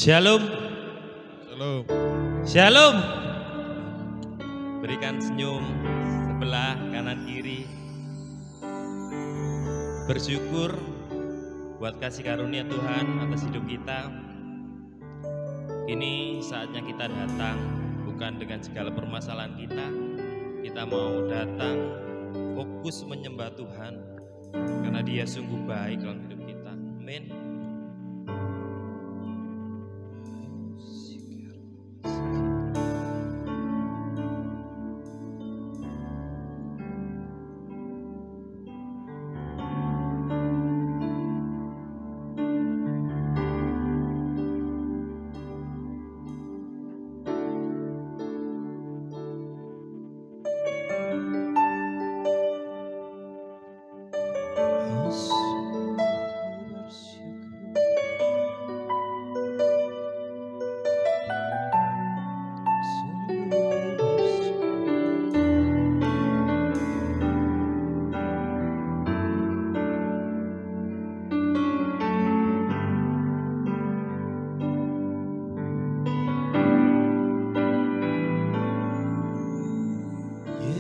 Shalom. Shalom. Shalom. Berikan senyum sebelah kanan kiri. Bersyukur buat kasih karunia Tuhan atas hidup kita. Ini saatnya kita datang bukan dengan segala permasalahan kita. Kita mau datang fokus menyembah Tuhan karena Dia sungguh baik dalam hidup kita. Amin.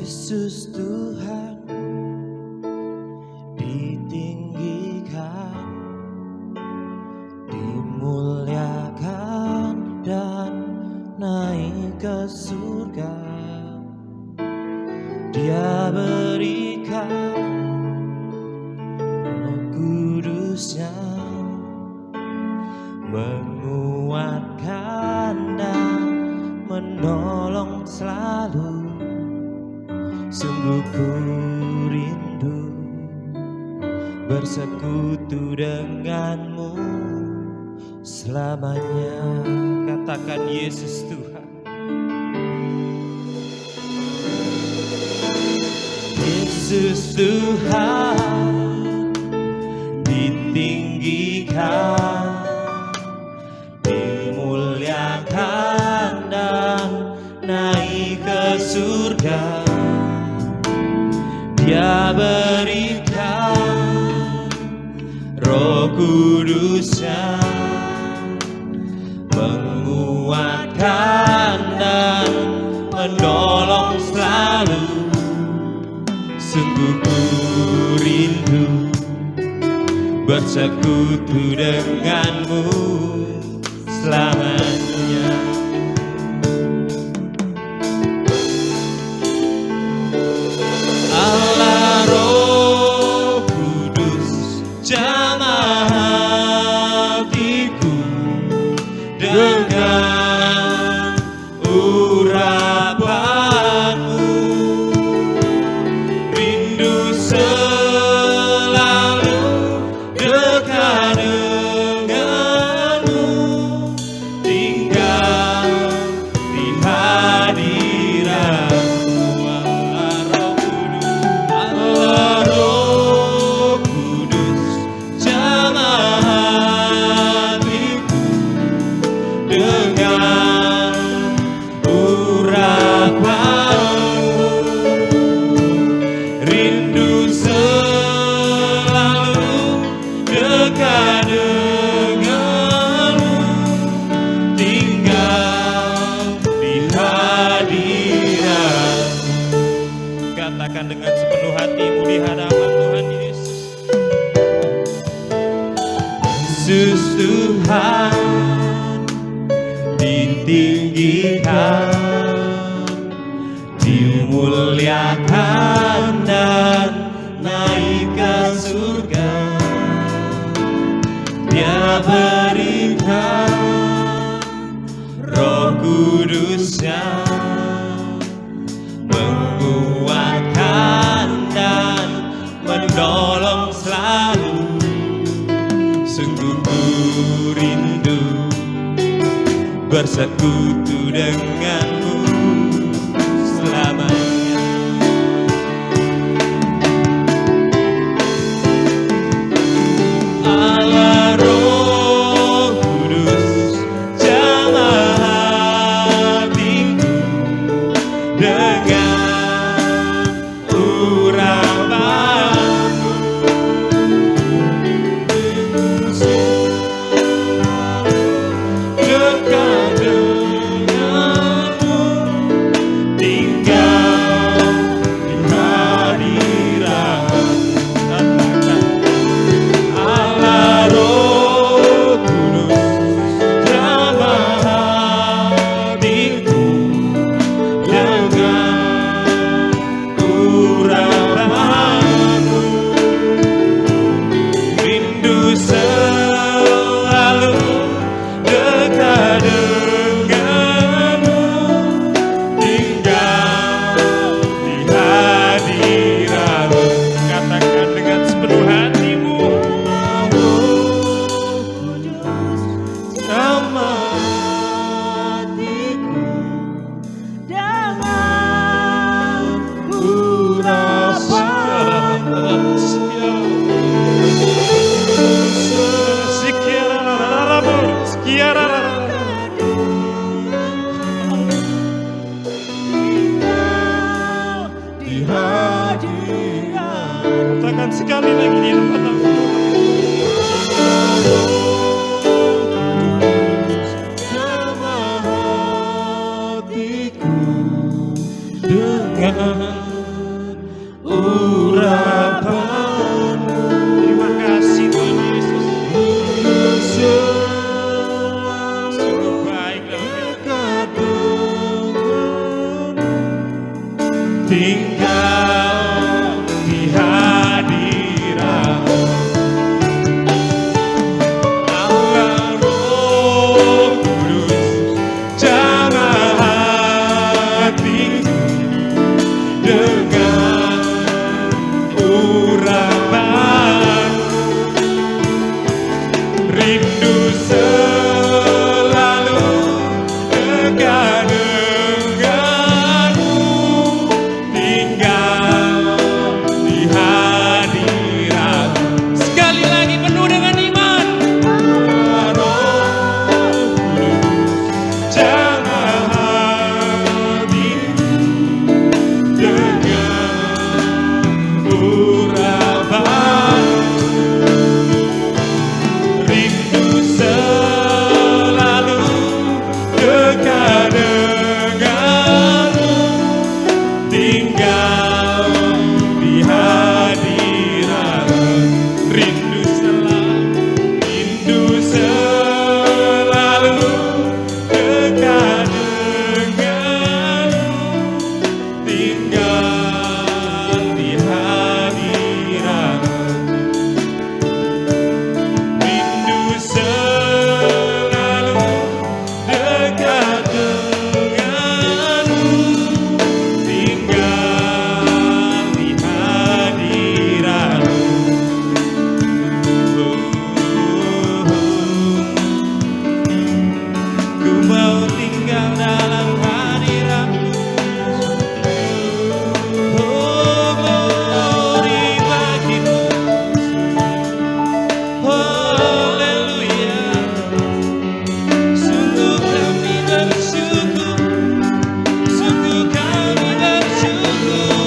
Yesus Tuhan ditinggikan, dimuliakan dan naik ke surga. Dia berikan Roh Kudus-Nya, menguatkan dan menolong selalu. Sungguh ku rindu bersekutu denganmu selamanya. Katakan Yesus Tuhan. Yesus Tuhan ditinggikan, dimuliakan dan naik ke surga. Dia berikan Roh Kudus-Nya, menguatkan dan menolong selalu. Sungguh ku rindu bersekutu denganmu selamanya. Allah Roh Kudus jamah hatiku dengan urapanmu. Rindu selalu dekat denganmu, tinggal di hadiratmu. Allah Roh Kudus jamah hatiku dengan urapanmu. Rindu selalu dekat denganmu, tinggal di hadiratmu. Katakan dengan sepenuh hatimu di hadapan Tuhan Yesus. Yesus Tuhan ditinggikan, dimuliakan dan naik ke surga. Dia berikan Roh Kudus-Nya, menguatkan dan menolong selalu. Sungguh ku rindu bersekutu denganmu selamanya. Allah Roh Kudus jamah hatiku dengan urapanmu. Rindu selalu tinggal di hadirat-Mu. Allah Roh Kudus, jamah hatiku dengan urapan rindu selalu dekat denganmu, tinggal di hadirat-Mu. Sekali lagi penuh dengan iman. Roh Kudus, jamah hatiku dengan urapan rindu selalu dekat denganmu, tinggal di hadirat-Mu. Rindu selalu dekat denganmu, tinggal di hadirat-Mu. Rindu selalu dekat denganmu, tinggal di hadirat-Mu. Ku mau tinggal dalam hadirat-Mu. Oh, glory bagi-Mu. Haleluya. Sungguh kami bersyukur, sungguh kami bersyukur.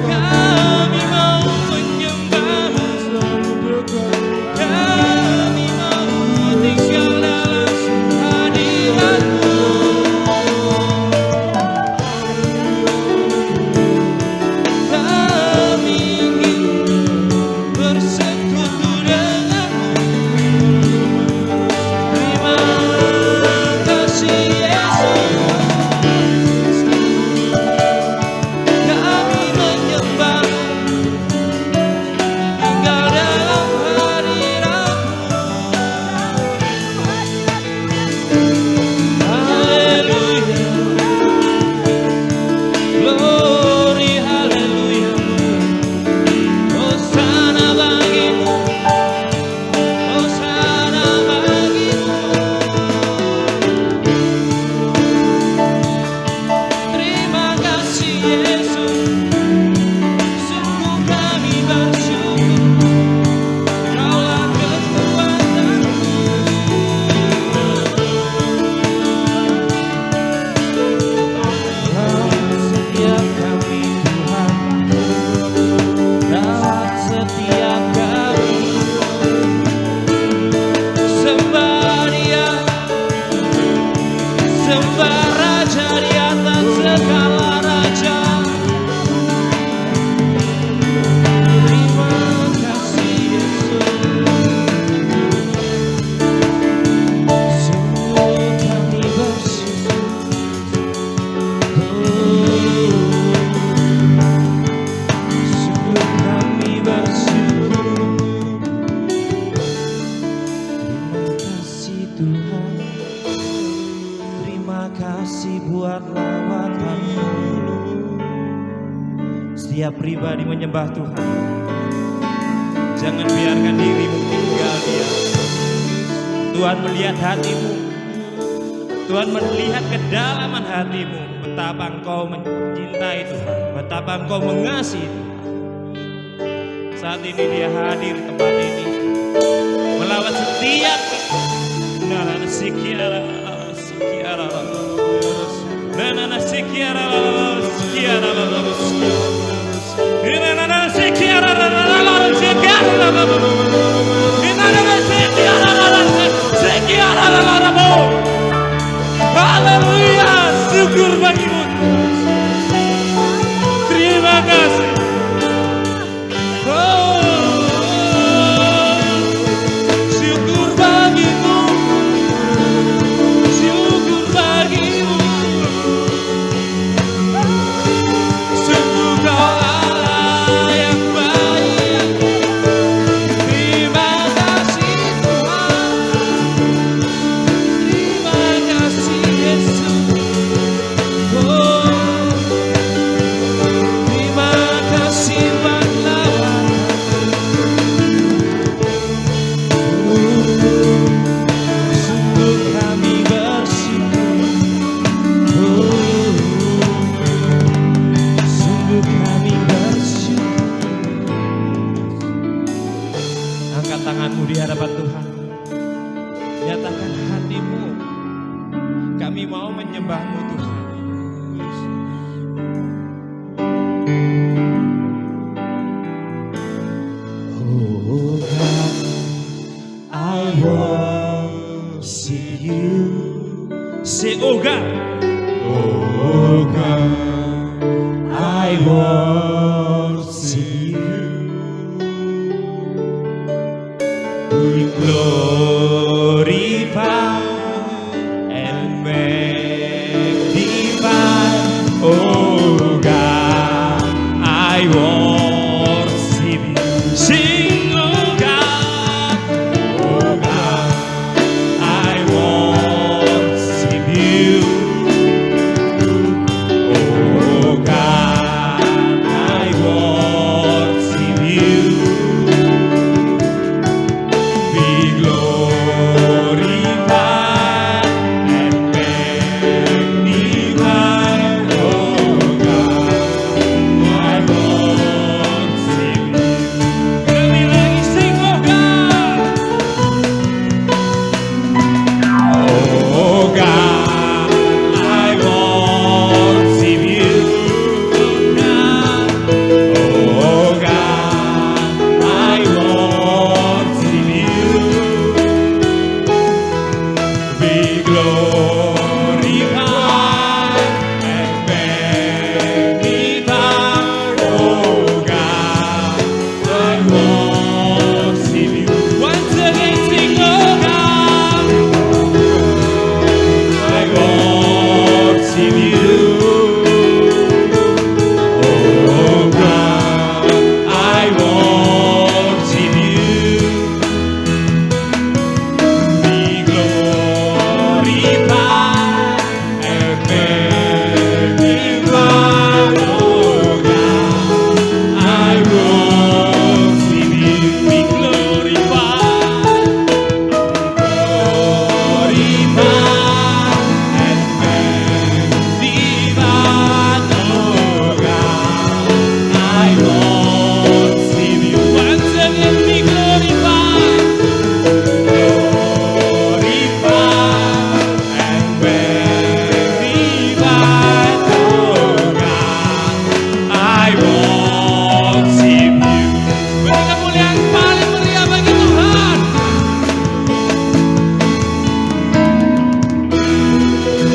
Kami mau menyembah-Mu, kami mau tinggal dalam hadirat-Mu. Kami ingin bersekutu dengan-Mu. Terima kasih Yesus, kami menyembah-Mu, tinggal dalam hadirat-Mu. Haleluya, glory, haleluya. Hosana bagi-Mu, hosana bagi-Mu. Terima kasih Yesus, sungguh kami bersyukur, Kaulah kekuatan-Mu. Setiap kami Tuhan, rawat setiap kami, sembah Dia, sembah Raja di atas segala raja. Terima kasih Yesus, sungguh kami bersyukur. Sungguh kami bersyukur. Terima kasih Tuhan, terima kasih buat lawatan-Mu. Setiap pribadi menyembah Tuhan, jangan biarkan dirimu tinggal diam. Tuhan melihat hatimu, Tuhan melihat kedalaman hatimu, betapa engkau mencintai Tuhan, betapa engkau mengasihi Tuhan. Saat ini Dia hadir di tempat ini, melawat setiap nana sikiara sikiara nana sikiara sikiara nana sikiara haleluya, syukur bagi-Mu. Terima kasih. Syukur bagi-Mu, syukur bagi-Mu. Nyatakan hatimu. Kami mau menyembah-Mu Tuhan. Oh God, I worship you. Say, oh God, Oh God, I worship you. We glorify and magnify. Oh God, I worship you. sing, oh God, Oh God, I worship you. Oh God, I worship you. Be glorified and magnified. Oh God, I worship you. kami lagi sing, oh God, Oh God, I worship you. Oh God, I worship you. Be glorified and magnified. Oh God, I worship you. once again sing, oh God, I worship you. Oh God, I worship you. Be glorified and magnified. Oh God, I worship you. Be glorified. once again be glorified. Beri kemuliaan paling meriah bagi Tuhan.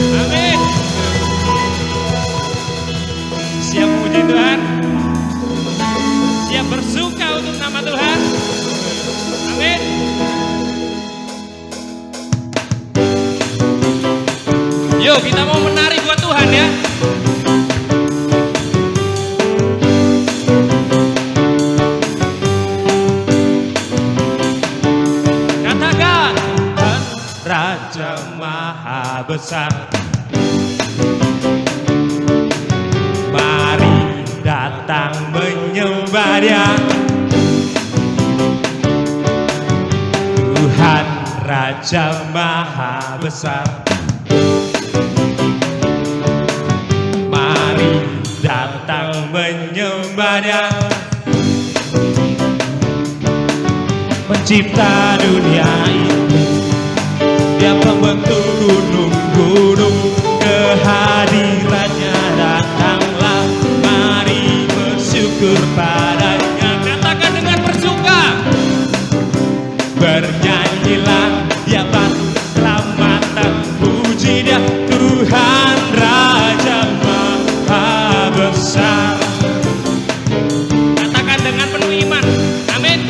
Amin. Siap memuji Tuhan? Siap bersuka untuk nama Tuhan? Amin. Yuk kita mau menari buat Tuhan ya. Katakan, Raja Maha Besar, mari datang menyembah Dia. Tuhan Raja Maha Besar, mari datang menyembah Dia. Pencipta dunia ini, Dia pembentuk gunung-gunung, kehadirannya datanglah, mari bersyukur padanya. katakan dengan bersuka. Bernyanyilah, Dia batu keselamatan, puji Dia, Tuhan Raja Maha Besar. Katakan dengan penuh iman. Amin.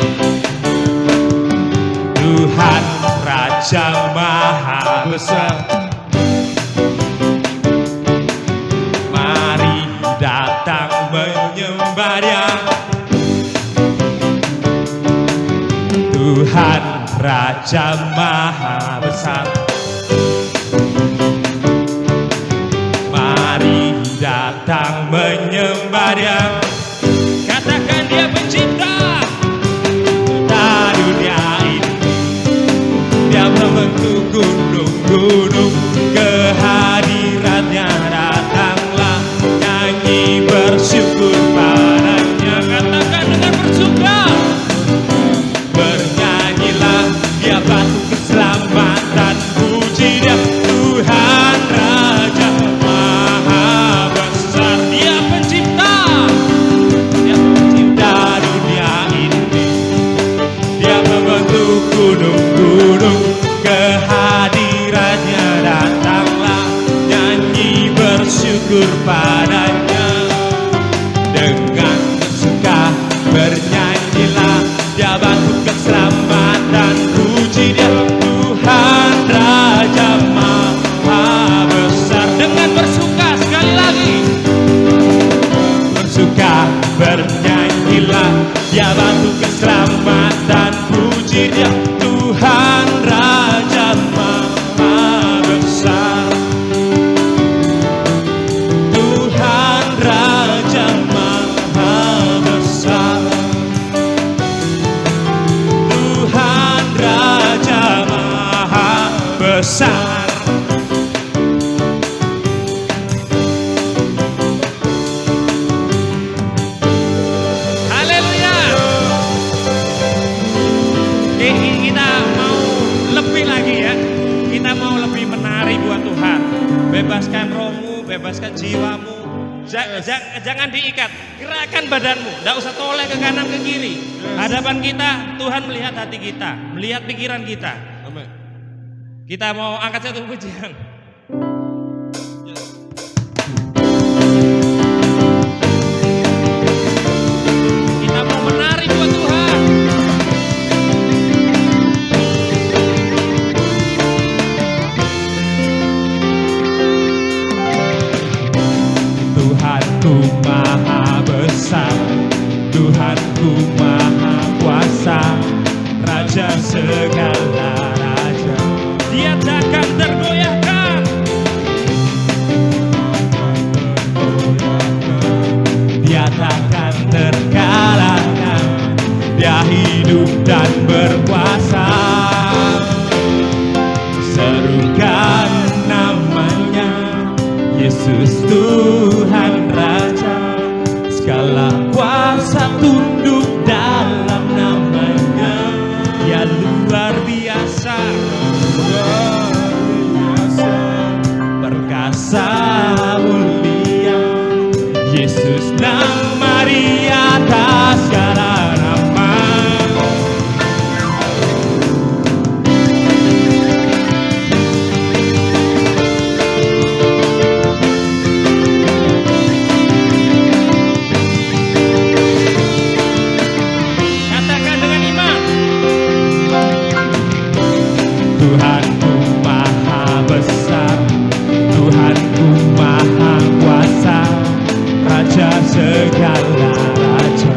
Tuhan Raja Maha Besar, mari datang menyembah Dia. Tuhan Raja Maha Besar, mari datang menyembah Dia. Katakan Dia pencipta. Dunia ini, Dia membentuk gunung-gunung, kehadirannya datanglah, nyanyi bersyukur padanya. Katakan dengan bersuka. Bernyanyilah, Dia batu keselamatan, bersyukur padanya. Dengan bersuka bernyanyilah, Dia bantu keselamatan, puji Dia Tuhan Raja Maha Besar. Dengan bersuka sekali lagi, bersuka bernyanyilah, Dia bantu keselamatan, puji Dia Tuhan Raja Maha Besar. Tuhan Raja Maha Besar. Tuhan Raja Maha Besar. Haleluya. Kita mau lebih lagi ya. Kita mau lebih menari buat Tuhan. Bebaskan rohmu, bebaskan jiwamu. Jangan diikat, gerakan badanmu. Tidak usah toleh ke kanan ke kiri. Hadapan kita, Tuhan melihat hati kita, melihat pikiran kita. Amin. Kita mau angkat satu pujian. Kita mau menari buat Tuhan. Tuhanku Maha Besar, Tuhanku Maha Kuasa, Raja segala raja. Dia takkan tergoyahkan. Dia takkan terkalahkan, Dia hidup dan berkuasa. Serukan namanya, Yesus Tuhan Raja. Segala kuasa tunduk dalam namanya. Dia luar biasa, perkasa mulia. Yesus nama di atas segala nama. Katakan dengan iman. Tuhanku Maha Besar, Tuhanku Maha Kuasa, Raja segala raja.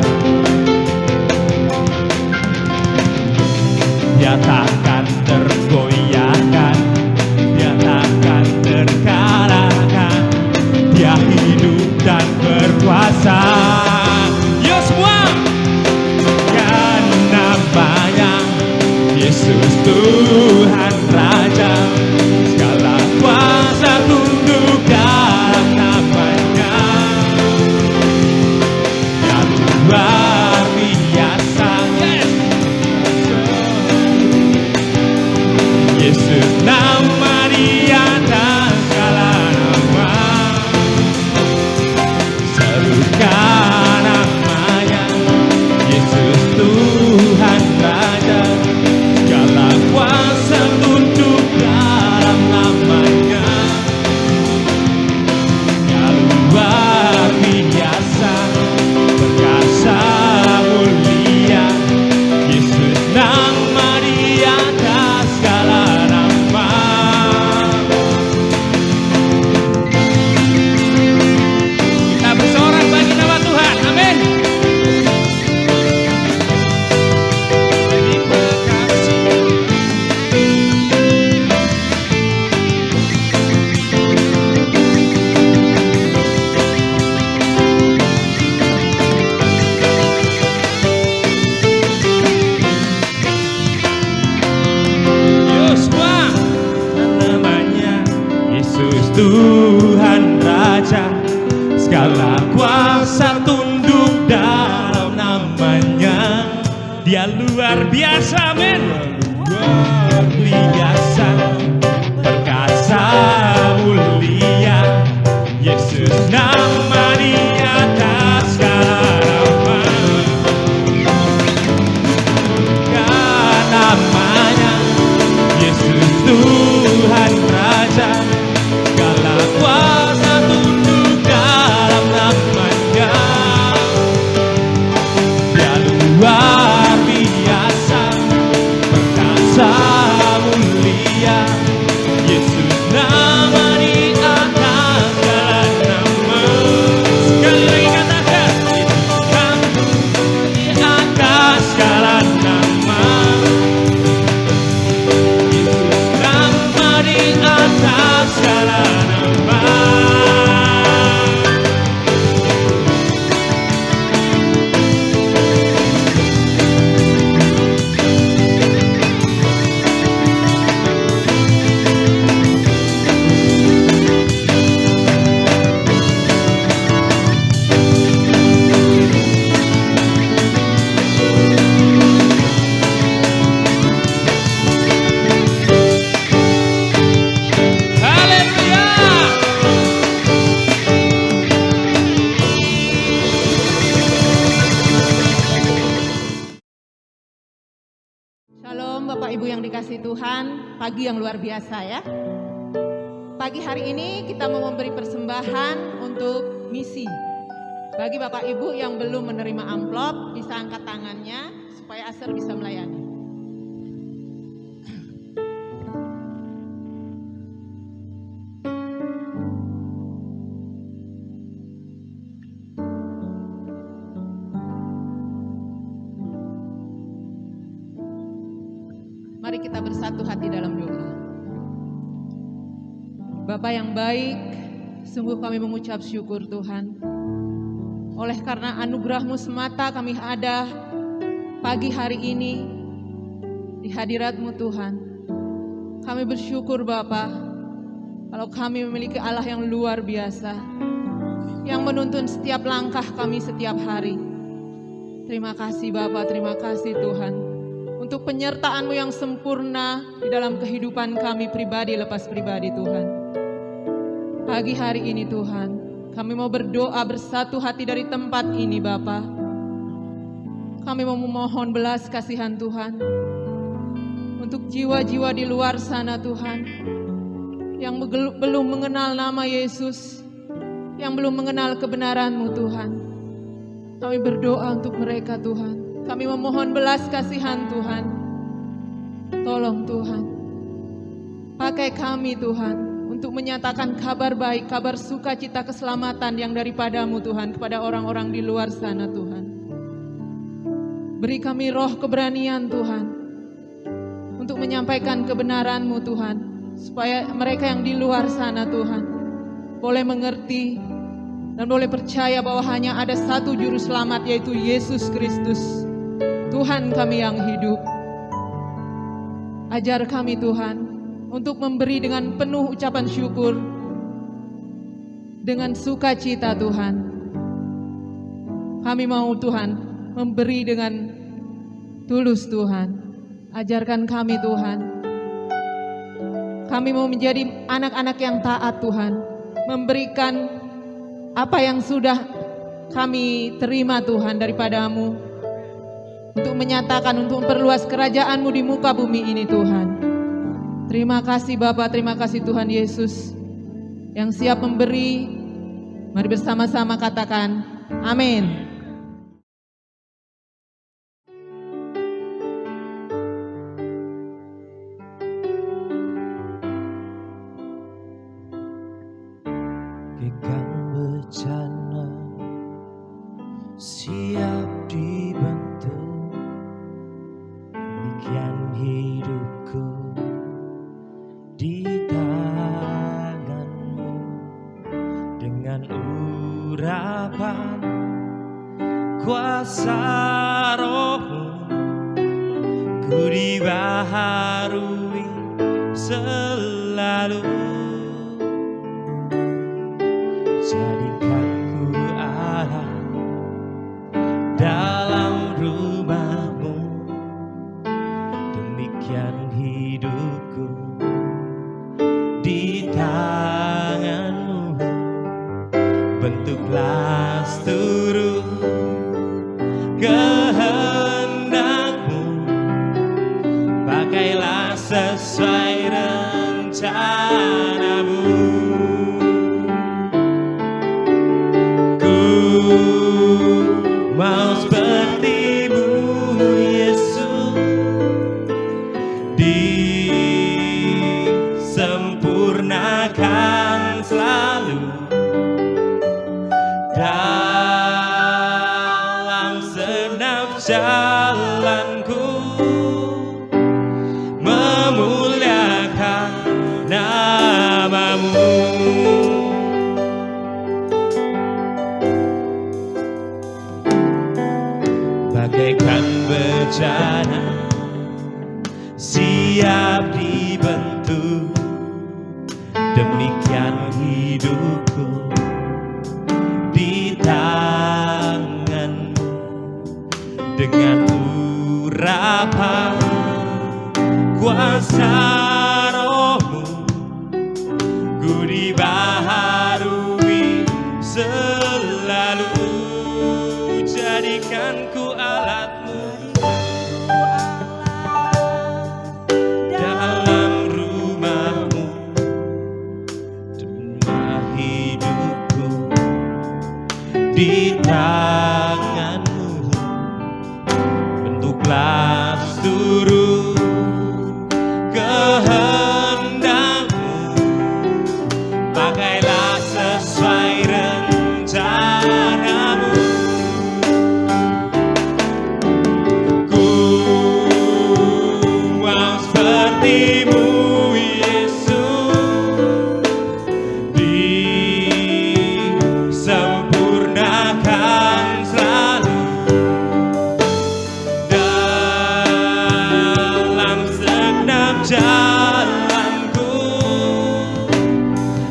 Dia takkan tergoyahkan, Dia takkan terkalahkan, Dia hidup dan berkuasa. Yo semua, kan namanya Yesus Tuhan Raja. Segala kuasa tunduk dalam namanya. Dia luar biasa. Yesus nama di atas segala nama. Serukan namanya, Yesus Tuhan Raja. Segala kuasa tunduk dalam namanya. Dia luar biasa, perkasa mulia. Yesus nama di atas segala nama. Kita bersorak bagi nama Tuhan. Amin. Terima kasih. Yosua namanya, Yesus Tuhan Raja. Segala kuasa tunduk dalam namanya. Dia luar biasa, men. Luar biasa, perkasa mulia. Yesus nama di atas segala nama. Kan namanya, Yesus Tuhan Raja. Segala kuasa tunduk Tuhan, pagi yang luar biasa ya. Pagi hari ini kita mau memberi persembahan untuk misi. Bagi Bapak Ibu yang belum menerima amplop, bisa angkat tangannya supaya Aser bisa melayani. Mari kita bersatu hati dalam doa. Bapa yang baik, sungguh kami mengucap syukur Tuhan. Oleh karena anugerah-Mu semata kami ada pagi hari ini di hadirat-Mu Tuhan. Kami bersyukur Bapa, kalau kami memiliki Allah yang luar biasa, yang menuntun setiap langkah kami setiap hari. Terima kasih Bapa, terima kasih Tuhan. Untuk penyertaan-Mu yang sempurna di dalam kehidupan kami pribadi lepas pribadi Tuhan. Pagi hari ini Tuhan, kami mau berdoa bersatu hati dari tempat ini Bapa. Kami mau memohon belas kasihan Tuhan untuk jiwa-jiwa di luar sana Tuhan, yang belum mengenal nama Yesus, yang belum mengenal kebenaran-Mu Tuhan. Kami berdoa untuk mereka Tuhan. Kami memohon belas kasihan Tuhan. Tolong Tuhan, pakai kami Tuhan untuk menyatakan kabar baik, kabar sukacita keselamatan yang daripada-Mu Tuhan kepada orang-orang di luar sana Tuhan. Beri kami roh keberanian Tuhan untuk menyampaikan kebenaran-Mu Tuhan, supaya mereka yang di luar sana Tuhan boleh mengerti dan boleh percaya bahwa hanya ada satu juru selamat, yaitu Yesus Kristus, Tuhan kami yang hidup. Ajar kami Tuhan untuk memberi dengan penuh ucapan syukur, dengan sukacita Tuhan. Kami mau Tuhan memberi dengan tulus Tuhan. Ajarkan kami Tuhan. Kami mau menjadi anak-anak yang taat Tuhan, memberikan apa yang sudah kami terima Tuhan daripada-Mu, untuk menyatakan, untuk memperluas kerajaan-Mu di muka bumi ini Tuhan. Terima kasih Bapa, terima kasih Tuhan Yesus yang siap memberi. Mari bersama-sama katakan amin. Gegang bencana siap dibentuk, demikian hidupku di tangan-Mu. Dengan urapan kuasa Roh-Mu, ku dibaharui selalu. Jadikan ku Allah dalam rumah-Mu, demikian hidupku di tangan-Mu. Bentuklah seluruh kehendak-Mu, pakailah sesuai rencana-Mu. Mau seperti-Mu Yesus, disempurnakan selalu dalam senam jalanku, memuliakan nama-Mu. Bagaikan bejana siap dibentuk, demikian hidupku di tangan-Mu. Dengan urapan kuasa Roh-Mu, ku dibaharui selalu. Jadikan ku alat-Mu dalam di tanganmu. Bentuklah seluruh kehendakmu, pakailah sesuai rencanamu. Ku mau sepertimu Yesus, disempurnakan selalu dalam segenap jalanku,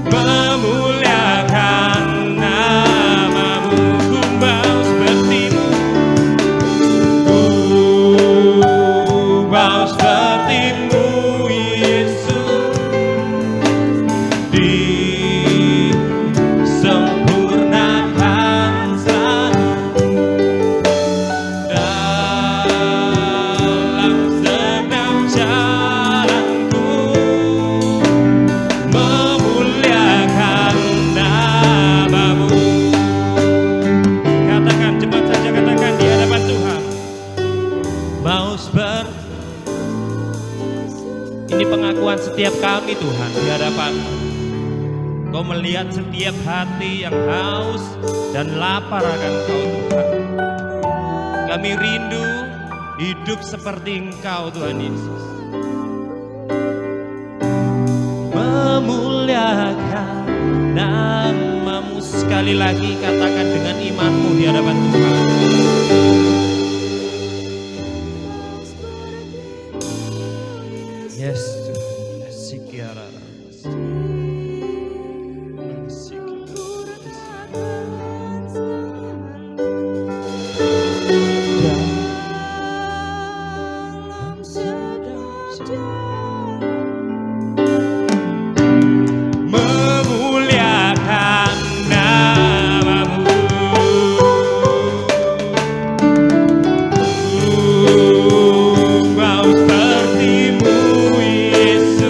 memuliakan namamu. Ku mau sepertimu, ku mau sepertimu Yesus, disempurnakan selalu dalam segenap jalanku, memuliakan namamu. Katakan, cepat saja katakan di hadapan Tuhan. Mau seperti ini pengakuan setiap kami Tuhan di hadapan. Kau melihat setiap hati yang haus dan lapar akan Kau Tuhan. Kami rindu hidup seperti Engkau Tuhan Yesus. Memuliakan namamu. Sekali lagi katakan dengan imanmu di hadapan Tuhan. Yes Tuhan. Sikiara. Memuliakan namamu. Mau sepertimu Yesus,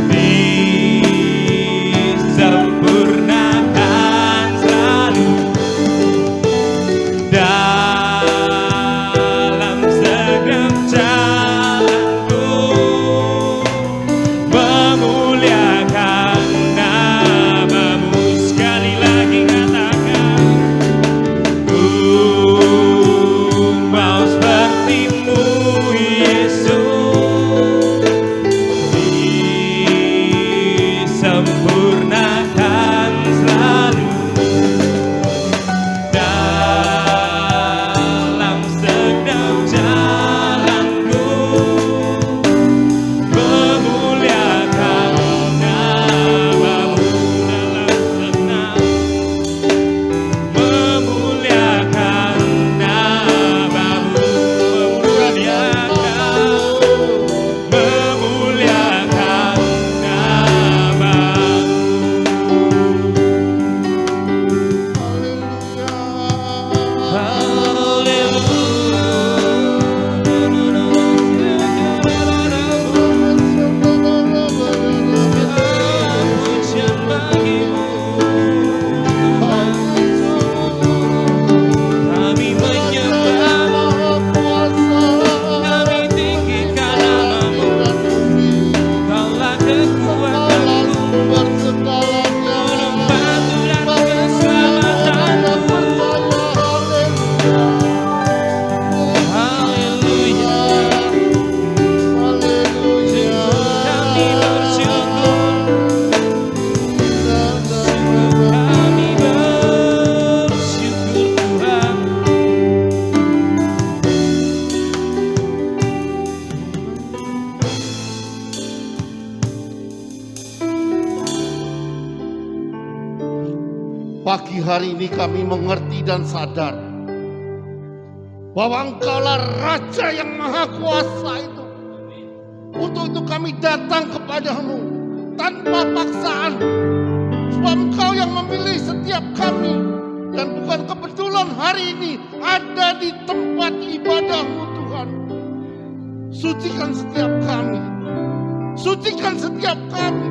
disempurnakan selalu dalam segenap jalanku, memuliakan namamu. Sekali lagi katakan, ku mau sepertimu Yesus, disempurnakan selalu dalam segenap jalanku, memuliakan namamu. Dalam segenap memuliakan namamu, memuliakan namamu. Pujian bagimu, kami menyembah, kami tinggikan namamu. Kaulah kekuatanku, gunung batu dan keselamatanku. Haleluya, kami bersyukur, kami bersyukur Tuhan. Pagi hari ini kami mengerti dan sadar bahwa Engkaulah Raja yang Maha Kuasa itu. Untuk itu kami datang kepadamu tanpa paksaan, sebab Engkau yang memilih setiap kami, dan bukan kebetulan hari ini ada di tempat ibadah-Mu Tuhan. Sucikan setiap kami, sucikan setiap kami,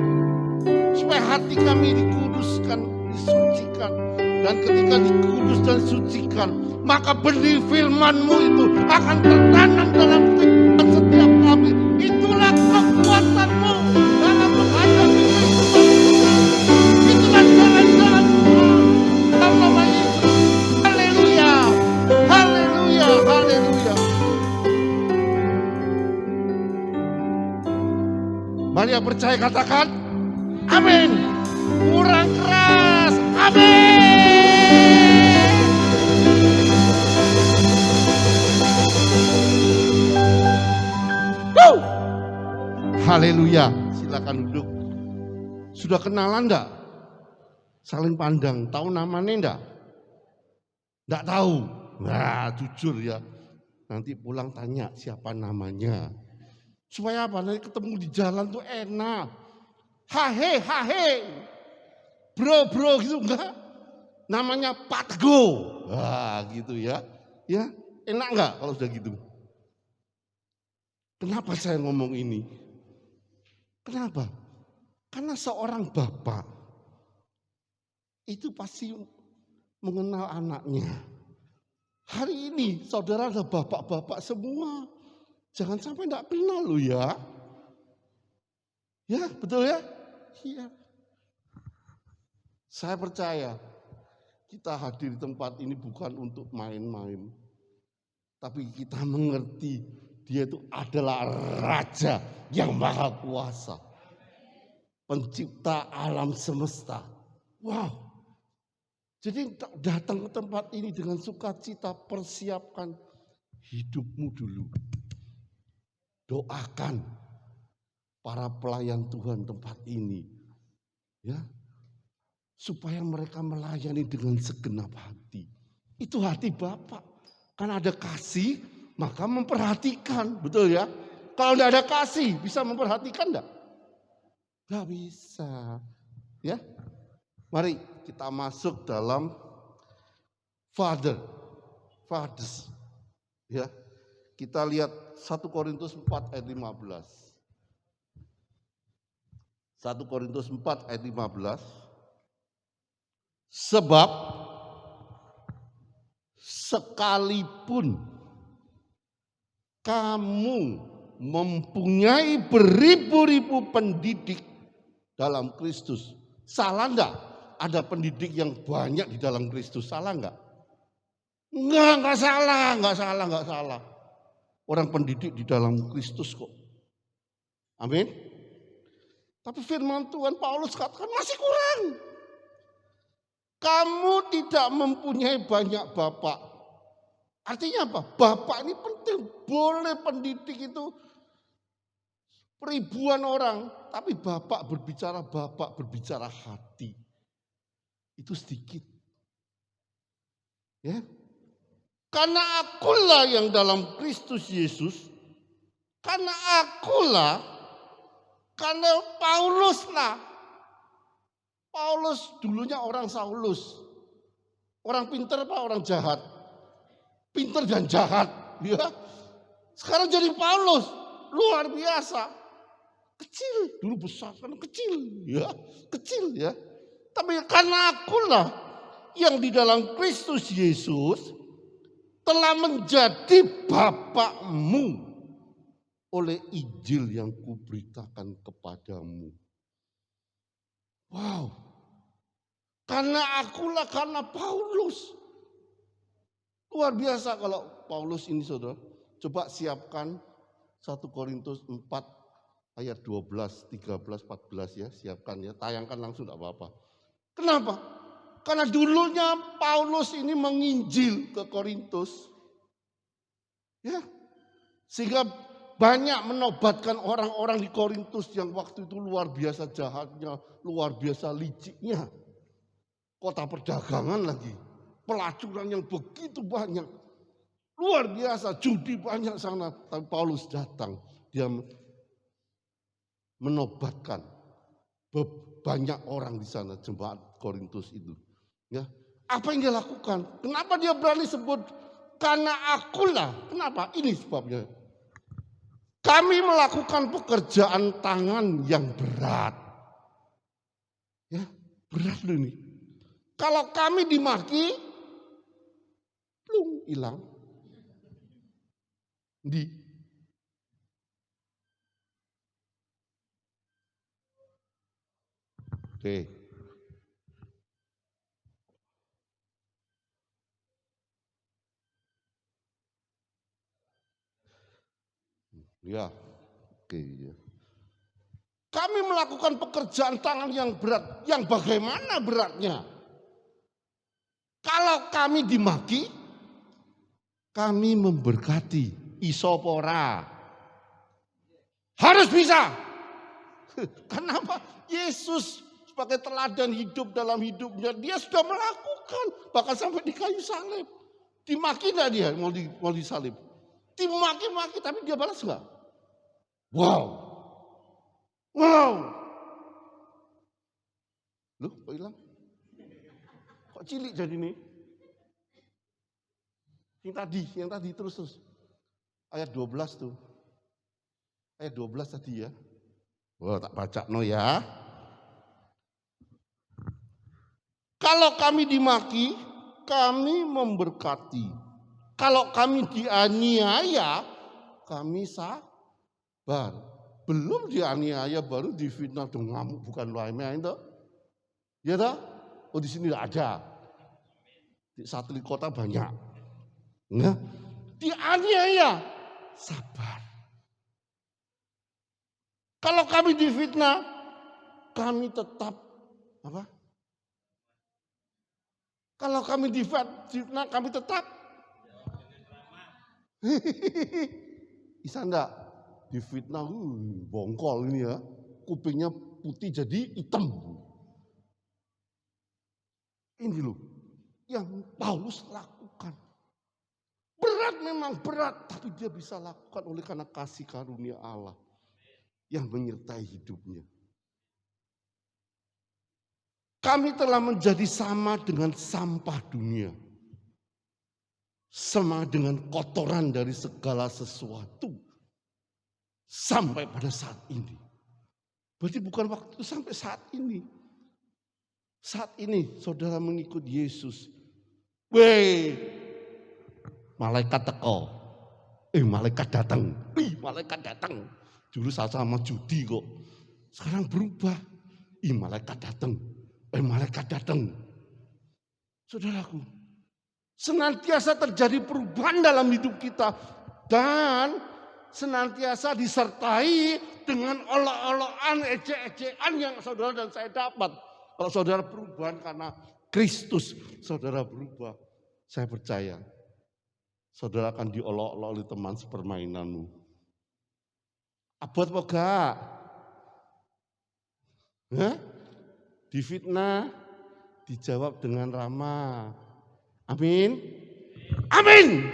supaya hati kami dikuduskan, disucikan, Dan ketika dikudus dan sucikan, maka benih firman-Mu itu akan tertanam dalam kehidupan setiap kami. Itulah kekuatan-Mu dalam menghadapi kehidupan. Itulah jalan-jalan Tuhan. Dalam nama Yesus. Haleluya. Haleluya. Haleluya. Mari yang percaya katakan amin. Kurang keras. Amin. Woo! Haleluya. Silakan duduk. Sudah kenalan enggak? Saling pandang. Tahu namanya enggak? Enggak tahu. Nah, jujur ya. Nanti pulang tanya siapa namanya. Supaya apa? Nanti ketemu di jalan tuh enak. Hahe, hahe. Bro gitu enggak? Namanya Patgo. Wah, gitu ya. Ya, enak enggak kalau sudah gitu? Kenapa saya ngomong ini? Kenapa? Karena seorang bapak itu pasti mengenal anaknya. Hari ini saudara ada bapak-bapak semua. Jangan sampai enggak kenal loh ya. Ya, betul ya? Iya. Saya percaya kita hadir di tempat ini bukan untuk main-main. Tapi kita mengerti dia itu adalah Raja yang Maha Kuasa. Pencipta alam semesta. Wow. Jadi datang ke tempat ini dengan sukacita, persiapkan hidupmu dulu. Doakan para pelayan Tuhan tempat ini. Ya. Supaya mereka melayani dengan segenap hati. Itu hati Bapak. Karena ada kasih, maka memperhatikan. Betul ya? Kalau tidak ada kasih, bisa memperhatikan enggak? Enggak bisa. Ya. Mari kita masuk dalam fathers. Ya. Kita lihat 1 Korintus 4 ayat 15. 1 Korintus 4 ayat 15. Sebab sekalipun kamu mempunyai beribu-ribu pendidik dalam Kristus. Salah enggak? Ada pendidik yang banyak di dalam Kristus. Salah enggak? Enggak salah. Orang pendidik di dalam Kristus kok. Amin. Tapi firman Tuhan Paulus katakan masih kurang. Kamu tidak mempunyai banyak bapak. Artinya apa? Bapak ini penting. Boleh pendidik itu ribuan orang. Tapi bapak berbicara hati. Itu sedikit. Ya. Karena akulah yang dalam Kristus Yesus. Karena Paulus lah. Paulus dulunya orang Saulus. Orang pinter apa orang jahat? Pinter dan jahat. Ya. Sekarang jadi Paulus. Luar biasa. Kecil. Dulu besar, sekarang kecil. Ya. Kecil ya. Tapi karena akulah yang di dalam Kristus Yesus telah menjadi bapakmu oleh Injil yang kuberitakan kepadamu. Wow. Karena Paulus. Luar biasa kalau Paulus ini saudara. Coba siapkan 1 Korintus 4 ayat 12, 13, 14 ya. Siapkan ya, tayangkan langsung tidak apa-apa. Kenapa? Karena dulunya Paulus ini menginjil ke Korintus. Ya. Sehingga banyak menobatkan orang-orang di Korintus yang waktu itu luar biasa jahatnya, luar biasa liciknya. Kota perdagangan lagi, pelacuran yang begitu banyak. Luar biasa, judi banyak sana. Tapi Paulus datang, dia menobatkan banyak orang di sana, jemaat Korintus itu. Ya, apa yang dia lakukan? Kenapa dia berani sebut? Karena akulah. Kenapa? Ini sebabnya. Kami melakukan pekerjaan tangan yang berat. Ya, berat loh ini. Kalau kami dimaki, plung, hilang. Di. Oke. Ya, oke ya. Kami melakukan pekerjaan tangan yang berat, yang bagaimana beratnya? Kalau kami dimaki, kami memberkati. Isopora. Harus bisa. Kenapa? Yesus sebagai teladan hidup dalam hidupnya, dia sudah melakukan. Bahkan sampai di kayu salib. Dimaki enggak dia mau disalib? Dimaki-maki tapi dia balas enggak? Wow. Loh, kok hilang? Kok cilik jadi nih? Yang tadi terus. Ayat 12 tuh. Ayat 12 tadi ya. Wah, tak baca no ya. Kalau kami dimaki, kami memberkati. Kalau kami dianiaya, kami sabar. Belum dianiaya baru difitnah dong, ngamuk bukan main-main toh. Ya toh? Oh di sini ada. Di satelit kota banyak. Nah, dianiaya, sabar. Kalau kami difitnah, kami tetap apa? Kalau kami difitnah, kami tetap bisa enggak? Difitnah, bongkol ini ya, kupingnya putih jadi hitam. Ini loh, yang Paulus lakukan. Berat memang berat, tapi dia bisa lakukan oleh karena kasih karunia Allah yang menyertai hidupnya. Kami telah menjadi sama dengan sampah dunia. Sama dengan kotoran dari segala sesuatu. Sampai pada saat ini. Berarti bukan waktu sampai saat ini. Saat ini saudara mengikut Yesus. Weh, malaikat teko. Malaikat datang. Malaikat datang. Dulu sama judi kok. Sekarang berubah. Malaikat datang. Malaikat datang. Saudaraku, senantiasa terjadi perubahan dalam hidup kita. Dan senantiasa disertai dengan olok-olokan, ejek-ejekan yang saudara dan saya dapat. Kalau saudara perubahan karena Kristus, saudara berubah. Saya percaya, saudara akan diolok-olok oleh teman sepermainanmu. Abot apa gak? Difitnah, dijawab dengan ramah. Amin. Amin.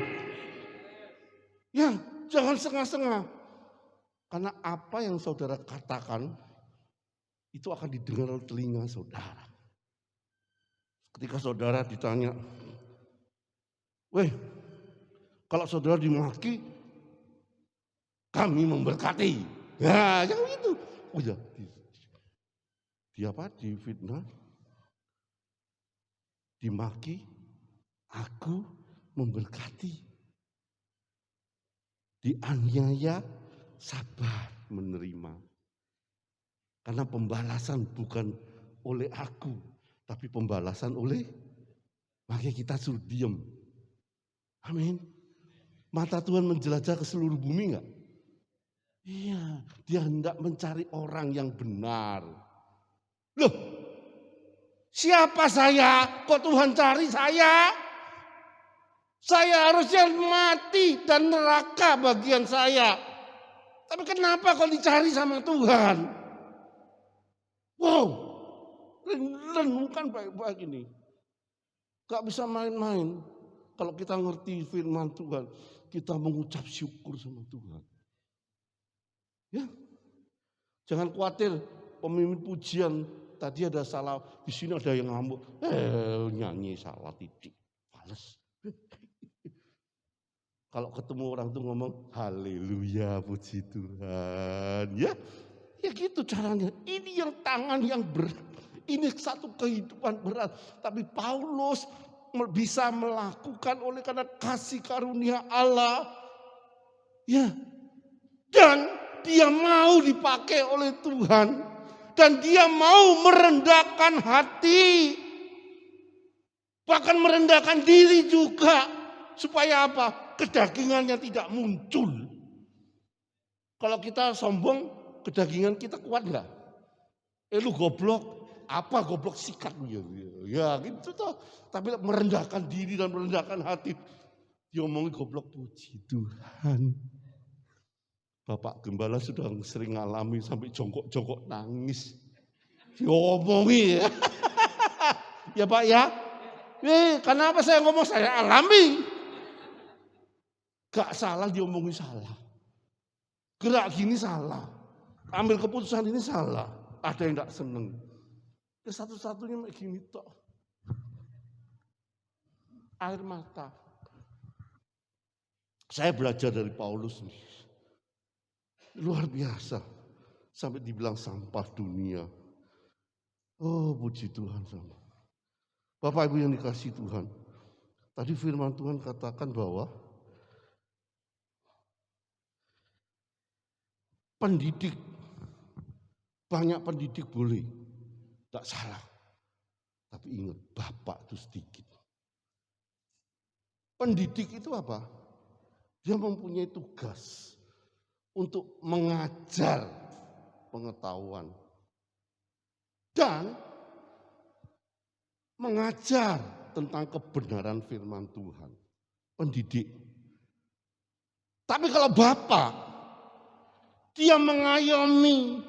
Ya, jangan setengah-setengah. Karena apa yang saudara katakan, itu akan didengar oleh telinga saudara. Ketika saudara ditanya, weh, kalau saudara dimaki, kami memberkati. Ya, yang itu. Oh ya, dia apa? Difitnah, dimaki, aku memberkati. Dianiaya, sabar menerima. Karena pembalasan bukan oleh aku, tapi pembalasan oleh, makanya kita suruh diam. Amin. Mata Tuhan menjelajah ke seluruh bumi enggak? Iya, dia hendak mencari orang yang benar. Loh, siapa saya? Kok Tuhan cari saya? Saya harusnya mati dan neraka bagian saya. Tapi kenapa kok dicari sama Tuhan? Wow, renungkan baik-baik ini. Gak bisa main-main. Kalau kita ngerti firman Tuhan, kita mengucap syukur sama Tuhan. Ya, jangan khawatir pemimpin pujian tadi ada salah, di sini ada yang ngamuk, nyanyi salah titik, males. Kalau ketemu orang tuh ngomong haleluya puji Tuhan, ya gitu caranya. Ini yang tangan yang berat, Ini satu kehidupan berat. Tapi Paulus bisa melakukan oleh karena kasih karunia Allah. Ya. Dan dia mau dipakai oleh Tuhan. Dan dia mau merendahkan hati. Bahkan merendahkan diri juga. Supaya apa? Kedagingannya tidak muncul. Kalau kita sombong, kedagingan kita kuat nggak? Lu goblok, apa goblok, sikat lu ya gitu toh. Tapi merendahkan diri dan merendahkan hati. Diomongin goblok, puji Tuhan. Bapak Gembala sudah sering ngalami sampai jongkok-jongkok nangis. Diomongi ya. Ya Pak ya. Kenapa saya ngomong, saya alami. Gak salah diomongin salah. Gerak gini salah. Ambil keputusan ini salah. Ada yang gak seneng. Ya satu-satunya kayak gini tok. Air mata. Saya belajar dari Paulus nih. Luar biasa. Sampai dibilang sampah dunia. Oh puji Tuhan sama. Bapak Ibu yang dikasihi Tuhan. Tadi firman Tuhan katakan bahwa pendidik, banyak pendidik boleh, tak salah. Tapi ingat, Bapak itu sedikit. Pendidik itu apa? Dia mempunyai tugas untuk mengajar pengetahuan. Dan mengajar tentang kebenaran firman Tuhan. Pendidik. Tapi kalau Bapak, dia mengayomi.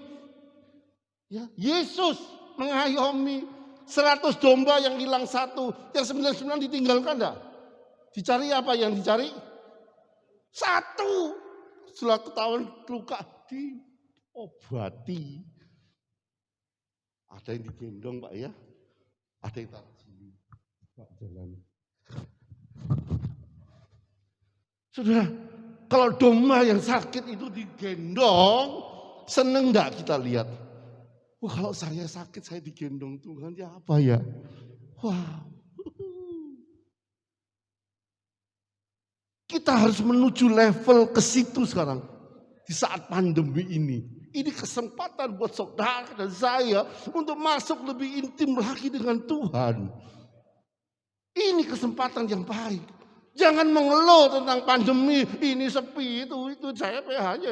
Ya, Yesus mengayomi 100 domba yang hilang satu. Yang 99 ditinggalkan enggak? Dicari apa yang dicari? Satu. Setelah ketahuan luka diobati. Ada yang digendong Pak ya. Ada yang taruh sini. Pak jalan. Saudara, kalau domba yang sakit itu digendong, seneng enggak kita lihat? Wah, kalau saya sakit, saya digendong Tuhan, ya apa ya? Wow. Kita harus menuju level ke situ sekarang. Di saat pandemi ini. Ini kesempatan buat saudara dan saya untuk masuk lebih intim lagi dengan Tuhan. Ini kesempatan yang baik. Jangan mengeluh tentang pandemi, ini sepi, itu saya PH-nya.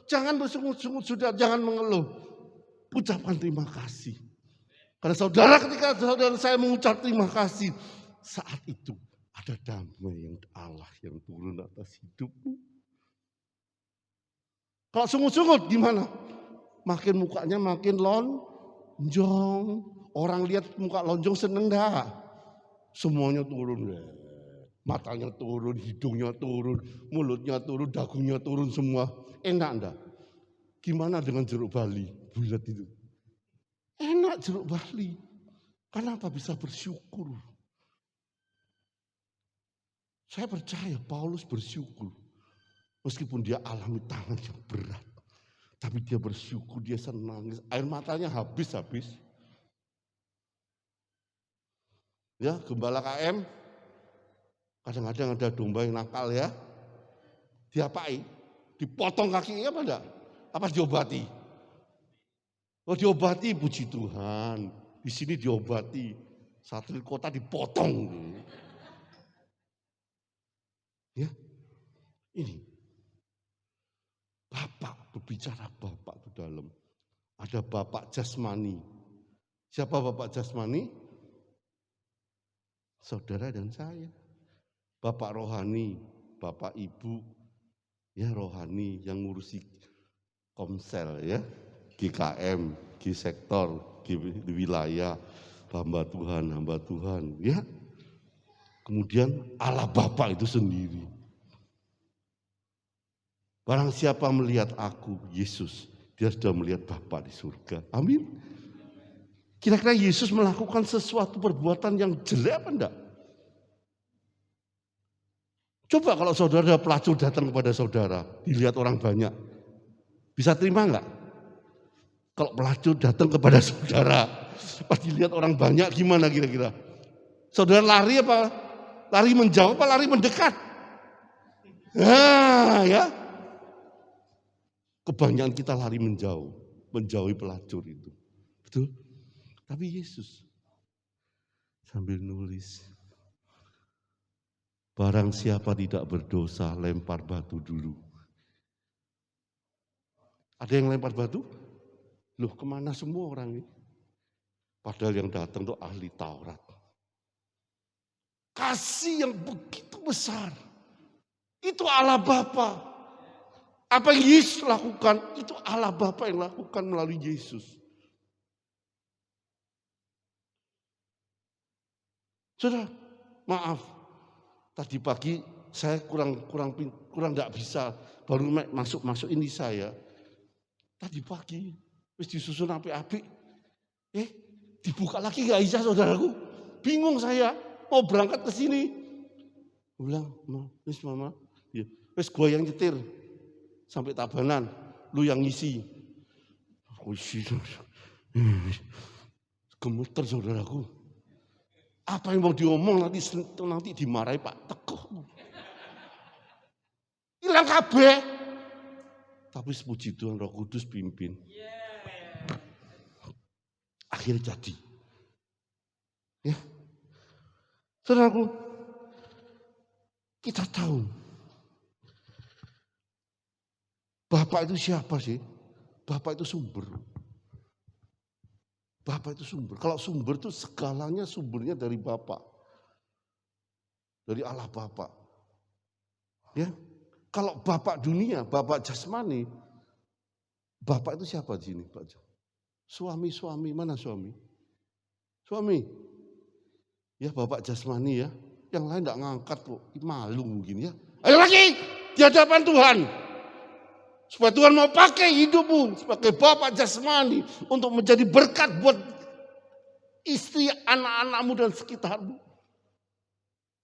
Jangan bersungut-sungut sudah, jangan mengeluh. Ucapkan terima kasih. Karena saudara ketika saudara saya mengucap terima kasih, saat itu ada damai yang Allah yang turun atas hidupmu. Kalau sungut-sungut gimana? Makin mukanya makin lonjong. Orang lihat muka lonjong seneng dah. Semuanya turun. Matanya turun, hidungnya turun, mulutnya turun, dagunya turun semua. Enak enggak? Gimana dengan jeruk bali? Bulat itu. Enak jeruk bali. Kenapa bisa bersyukur? Saya percaya Paulus bersyukur. Meskipun dia alami tangan yang berat. Tapi dia bersyukur, dia senang. Air matanya habis-habis. Ya, gembala KM. Kadang-kadang ada domba yang nakal ya. Diapain? Dipotong kakinya apa enggak? Apa diobati? Oh diobati, puji Tuhan. Di sini diobati. Satu kota dipotong. Ya, ini. Bapak, berbicara Bapak itu dalam. Ada Bapak jasmani. Siapa Bapak jasmani? Saudara dan saya. Bapak rohani, Bapak Ibu, ya rohani yang ngurusi Komsel ya, GKM, G sektor, G wilayah, hamba Tuhan, ya. Kemudian Allah Bapa itu sendiri. Barang siapa melihat aku, Yesus, dia sudah melihat Bapa di surga. Amin. Kira-kira Yesus melakukan sesuatu perbuatan yang jelek apa enggak? Coba kalau saudara pelacur datang kepada saudara, dilihat orang banyak. Bisa terima enggak? Kalau pelacur datang kepada saudara, pas dilihat orang banyak gimana kira-kira? Saudara lari apa? Lari menjauh apa lari mendekat? Nah, ya. Kebanyakan kita lari menjauh, menjauhi pelacur itu. Betul? Tapi Yesus sambil nulis, barang siapa tidak berdosa, lempar batu dulu. Ada yang lempar batu? Loh, kemana semua orang ini? Padahal yang datang itu ahli Taurat. Kasih yang begitu besar. Itu Allah Bapa. Apa yang Yesus lakukan, itu Allah Bapa yang lakukan melalui Yesus. Saudara, maaf. Tadi pagi saya kurang enggak bisa, baru masuk ini saya. Tadi pagi wis disusun apik-apik. Dibuka lagi enggak bisa saudaraku. Bingung saya, mau berangkat ke sini. Bilang, "Wis Mama, ya, wis gua yang nyetir sampai Tabanan, lu yang ngisi." Aku isi. Gemeter saudaraku. Apa yang mau diomong nanti dimarahi Pak Teguh. Hilang kabeh. Tapi puji Tuhan Roh Kudus pimpin. Akhirnya jadi. Ya. Saudaraku, kita tahu Bapak itu siapa sih? Bapak itu sumber. Bapak itu sumber. Kalau sumber itu segalanya sumbernya dari Bapak. Dari Allah Bapak. Ya. Kalau Bapak dunia, Bapak jasmani, Bapak itu siapa di sini, Pak? Suami, mana suami? Suami. Ya, Bapak jasmani ya. Yang lain enggak ngangkat kok, malu mungkin ya. Ayo lagi di hadapan Tuhan. Supaya Tuhan mau pakai hidupmu sebagai bapak jasmani untuk menjadi berkat buat istri, anak-anakmu dan sekitarmu.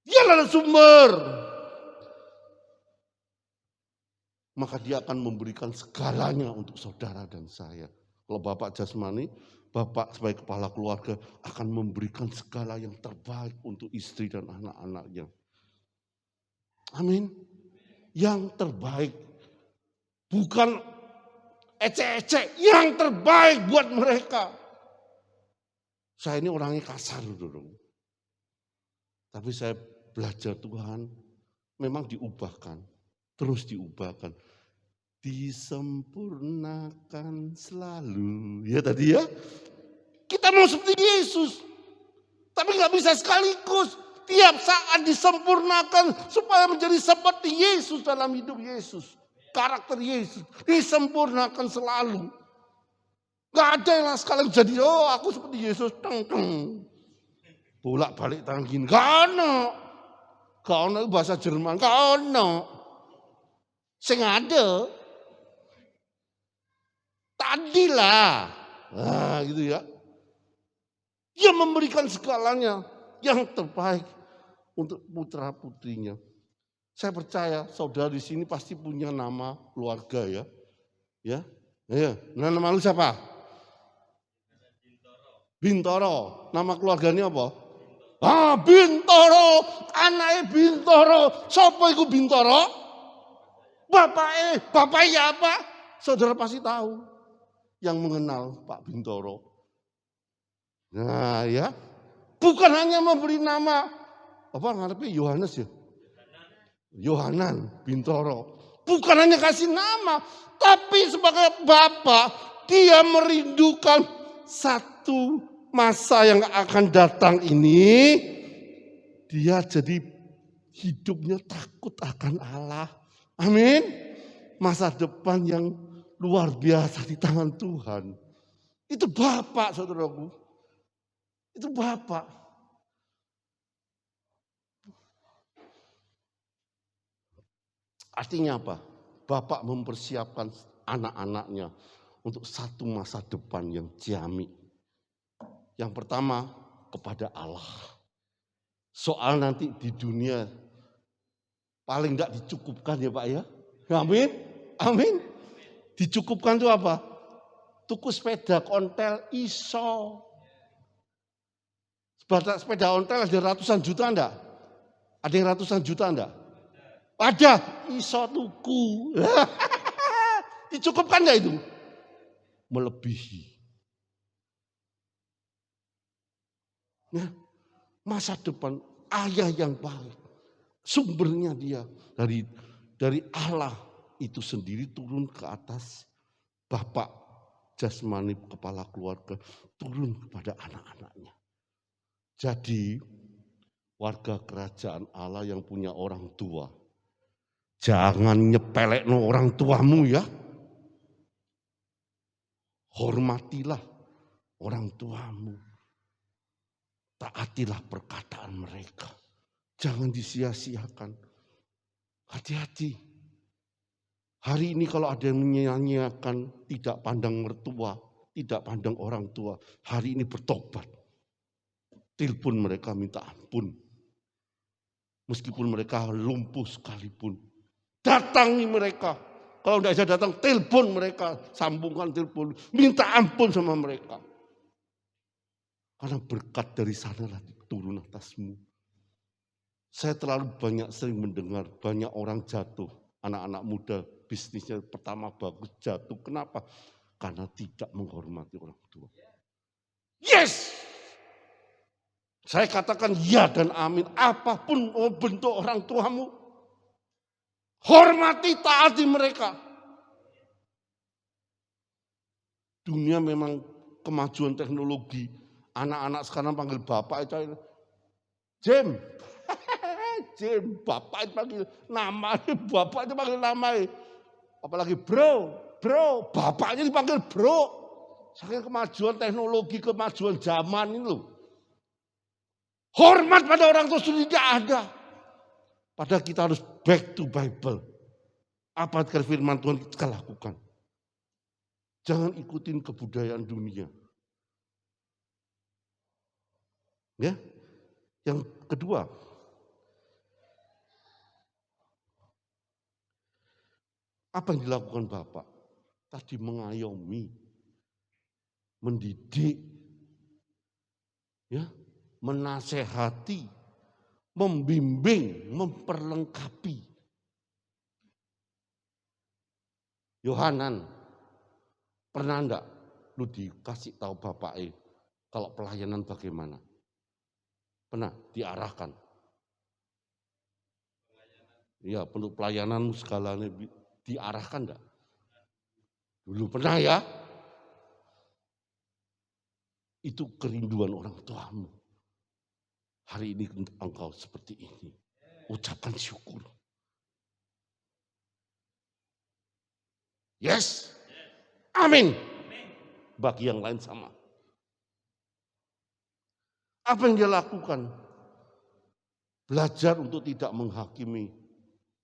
Dialah sumber. Maka dia akan memberikan segalanya untuk saudara dan saya. Kalau bapak jasmani, bapak sebagai kepala keluarga akan memberikan segala yang terbaik untuk istri dan anak-anaknya. Amin. Yang terbaik. Bukan ecek-ecek, yang terbaik buat mereka. Saya ini orangnya kasar dulu. Tapi saya belajar Tuhan, memang diubahkan, terus diubahkan. Disempurnakan selalu. Ya tadi ya, kita mau seperti Yesus. Tapi gak bisa sekaligus. Tiap saat disempurnakan supaya menjadi seperti Yesus dalam hidup Yesus. Karakter Yesus disempurnakan selalu. Gak ada yang sekali jadi, oh aku seperti Yesus, bolak balik tangan gini, gak ada bahasa Jerman, gak ada. Sing ada, tadilah, nah gitu ya. Dia memberikan segalanya yang terbaik untuk putra putrinya. Saya percaya saudara di sini pasti punya nama keluarga ya. Ya. Nama lu siapa? Bintoro. Nama keluarganya apa? Bintoro. Anaknya Bintoro. Siapa itu Bintoro? Bapaknya apa? Saudara pasti tahu. Yang mengenal Pak Bintoro. Nah ya. Bukan hanya memberi nama. Apa ngarepnya Yohanes ya? Yohanan Bintoro. Bukan hanya kasih nama, tapi sebagai Bapa, dia merindukan satu masa yang akan datang ini. Dia jadi hidupnya takut akan Allah. Amin. Masa depan yang luar biasa di tangan Tuhan. Itu Bapak, saudaraku. Itu Bapak. Artinya apa? Bapak mempersiapkan anak-anaknya untuk satu masa depan yang ciamik. Yang pertama kepada Allah. Soal nanti di dunia paling enggak dicukupkan ya Pak ya. Amin. Amin. Dicukupkan itu apa? tuku sepeda kontel iso. Sepeda ontel ada ratusan juta enggak? Ada yang ratusan juta enggak? Ada, iso tuku. Dicukupkan enggak itu? Melebihi. Ya, masa depan ayah yang baik. Sumbernya dia dari Allah itu sendiri turun ke atas bapak jasmani kepala keluarga, turun kepada anak-anaknya. Jadi warga kerajaan Allah yang punya orang tua, jangan nyepelekno orang tuamu ya. Hormatilah orang tuamu. Taatilah perkataan mereka. Jangan disia-siakan. Hati-hati. Hari ini kalau ada yang menyanyiakan tidak pandang mertua, tidak pandang orang tua, hari ini bertobat. Telepon mereka minta ampun. Meskipun mereka lumpuh sekalipun. Datangi mereka. Kalau tidak bisa datang, telepon mereka. Sambungkan telepon. Minta ampun sama mereka. Karena berkat dari sanalah turun atasmu. Saya terlalu sering mendengar banyak orang jatuh. Anak-anak muda bisnisnya pertama bagus jatuh. Kenapa? Karena tidak menghormati orang tua. Yes! Saya katakan ya dan amin. Apapun bentuk orang tuamu, hormati, taati mereka. Dunia memang kemajuan teknologi. Anak-anak sekarang panggil bapak itu, Jem. Jem, bapak itu panggil nama, bapak itu panggil nama. Apalagi bro, bapaknya dipanggil bro. Saking kemajuan teknologi, kemajuan zaman ini loh. Hormat pada orang tua sudah tidak ada. Padahal kita harus back to Bible. Apa firman Tuhan kita lakukan. Jangan ikutin kebudayaan dunia. Ya. Yang kedua, apa yang dilakukan Bapak? Tadi mengayomi, mendidik, ya, menasehati, membimbing, memperlengkapi. Yohanan, pernah enggak lu dikasih tahu Bapak kalau pelayanan bagaimana? Pernah diarahkan? Ya, penuh pelayananmu segalanya diarahkan enggak? Dulu pernah ya? Itu kerinduan orang tuamu. Hari ini engkau seperti ini. Ucapkan syukur. Yes. Amin. Bagi yang lain sama. Apa yang dia lakukan? Belajar untuk tidak menghakimi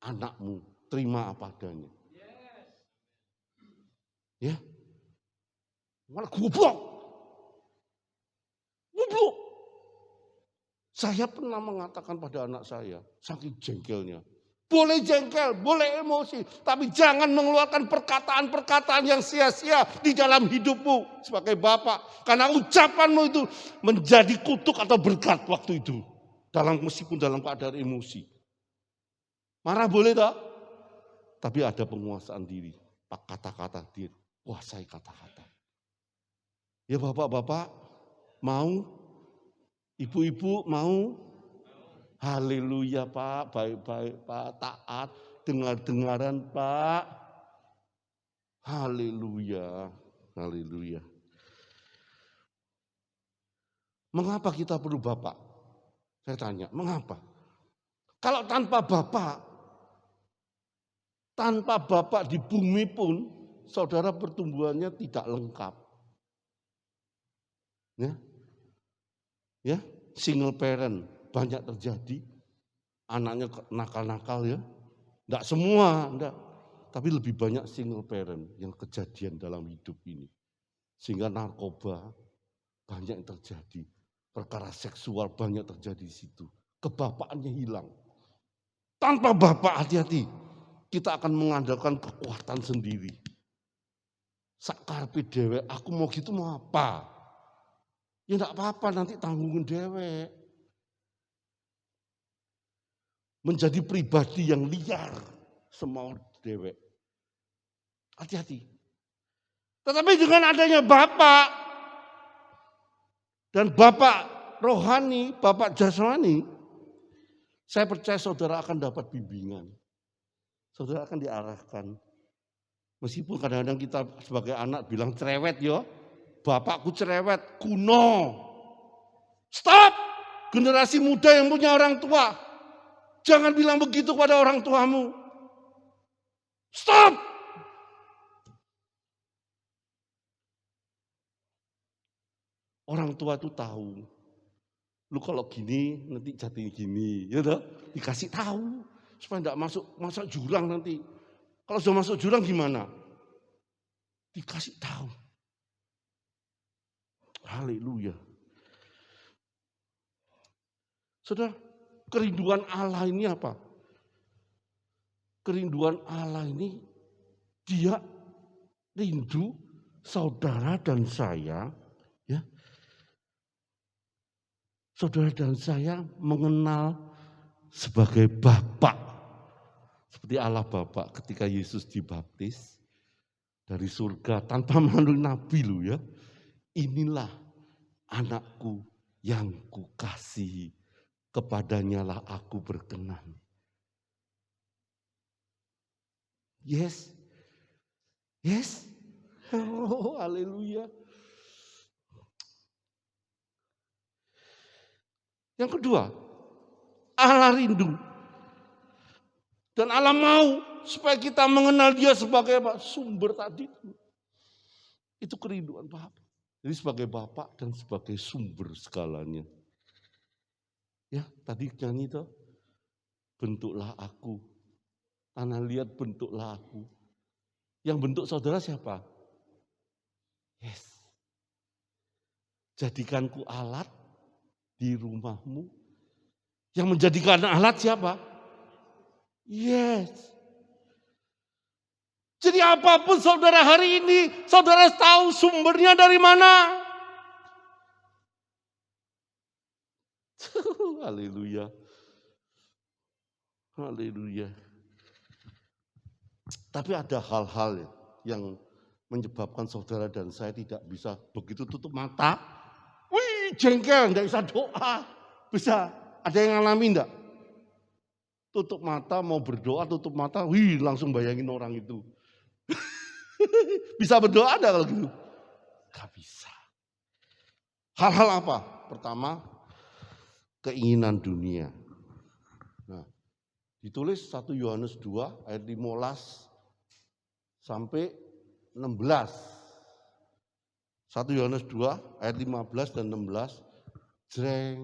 anakmu. Terima apa adanya. Ya. Malah goblok. Goblok. Saya pernah mengatakan pada anak saya, saking jengkelnya. Boleh jengkel, boleh emosi, tapi jangan mengeluarkan perkataan-perkataan yang sia-sia di dalam hidupmu sebagai bapak. Karena ucapanmu itu menjadi kutuk atau berkat waktu itu. Meskipun dalam keadaan emosi. Marah boleh tak? Tapi ada penguasaan diri. Kata-kata diri, kuasai kata-kata. Ya bapak-bapak, mau? Ibu-ibu mau? Haleluya Pak, baik-baik Pak, taat, dengar-dengaran Pak. Haleluya, haleluya. Mengapa kita perlu Bapak? Saya tanya, mengapa? Kalau tanpa Bapak di bumi pun, saudara pertumbuhannya tidak lengkap. Ya, single parent. Banyak terjadi, anaknya nakal-nakal ya. Enggak semua, enggak. Tapi lebih banyak single parent yang kejadian dalam hidup ini. Sehingga narkoba banyak yang terjadi. Perkara seksual banyak terjadi di situ. Kebapaannya hilang. Tanpa bapak hati-hati, kita akan mengandalkan kekuatan sendiri. Sakarpe dewek, aku mau gitu mau apa? Ya enggak apa-apa, nanti tanggungin dewek. Menjadi pribadi yang liar semau dewek. Hati-hati. Tetapi dengan adanya Bapak dan Bapak rohani, Bapak jasmani, saya percaya saudara akan dapat bimbingan. Saudara akan diarahkan. Meskipun kadang-kadang kita sebagai anak bilang cerewet ya, bapakku cerewet, kuno. Stop! Generasi muda yang punya orang tua. Jangan bilang begitu pada orang tuamu. Stop! Orang tua itu tahu. Lu kalau gini nanti jatuh gini, ya toh? Dikasih tahu supaya enggak masuk jurang nanti. Kalau sudah masuk jurang gimana? Dikasih tahu. Haleluya. Saudara, kerinduan Allah ini apa? Kerinduan Allah ini dia rindu saudara dan saya, ya. Saudara dan saya mengenal sebagai Bapa. Seperti Allah Bapa ketika Yesus dibaptis dari surga tanpa melalui nabi lu ya. Inilah anakku yang kukasihi, kepadanya lah aku berkenan. Yes. Yes. Oh, haleluya. Yang kedua, Allah rindu. Dan Allah mau supaya kita mengenal dia sebagai apa? Sumber tadi. Itu kerinduan Bapak. Jadi sebagai Bapak dan sebagai sumber segalanya. Ya, tadi nyanyi itu. Bentuklah aku. Tanah liat bentuklah aku. Yang bentuk saudara siapa? Yes. Jadikanku alat di rumahmu. Yang menjadikan alat siapa? Yes. Jadi apapun saudara hari ini, saudara tahu sumbernya dari mana? Haleluya. Haleluya. Tapi ada hal-hal yang menyebabkan saudara dan saya tidak bisa begitu tutup mata. Wih, jengkel, enggak bisa doa. Bisa, ada yang ngalamin enggak? Tutup mata mau berdoa, tutup mata, wih langsung bayangin orang itu. Bisa berdoa ada kalau gitu? Gak bisa. Hal-hal apa? Pertama, keinginan dunia. Nah, ditulis 1 Yohanes 2 ayat 15 sampai 16. 1 Yohanes 2 ayat 15 dan 16. Jreng.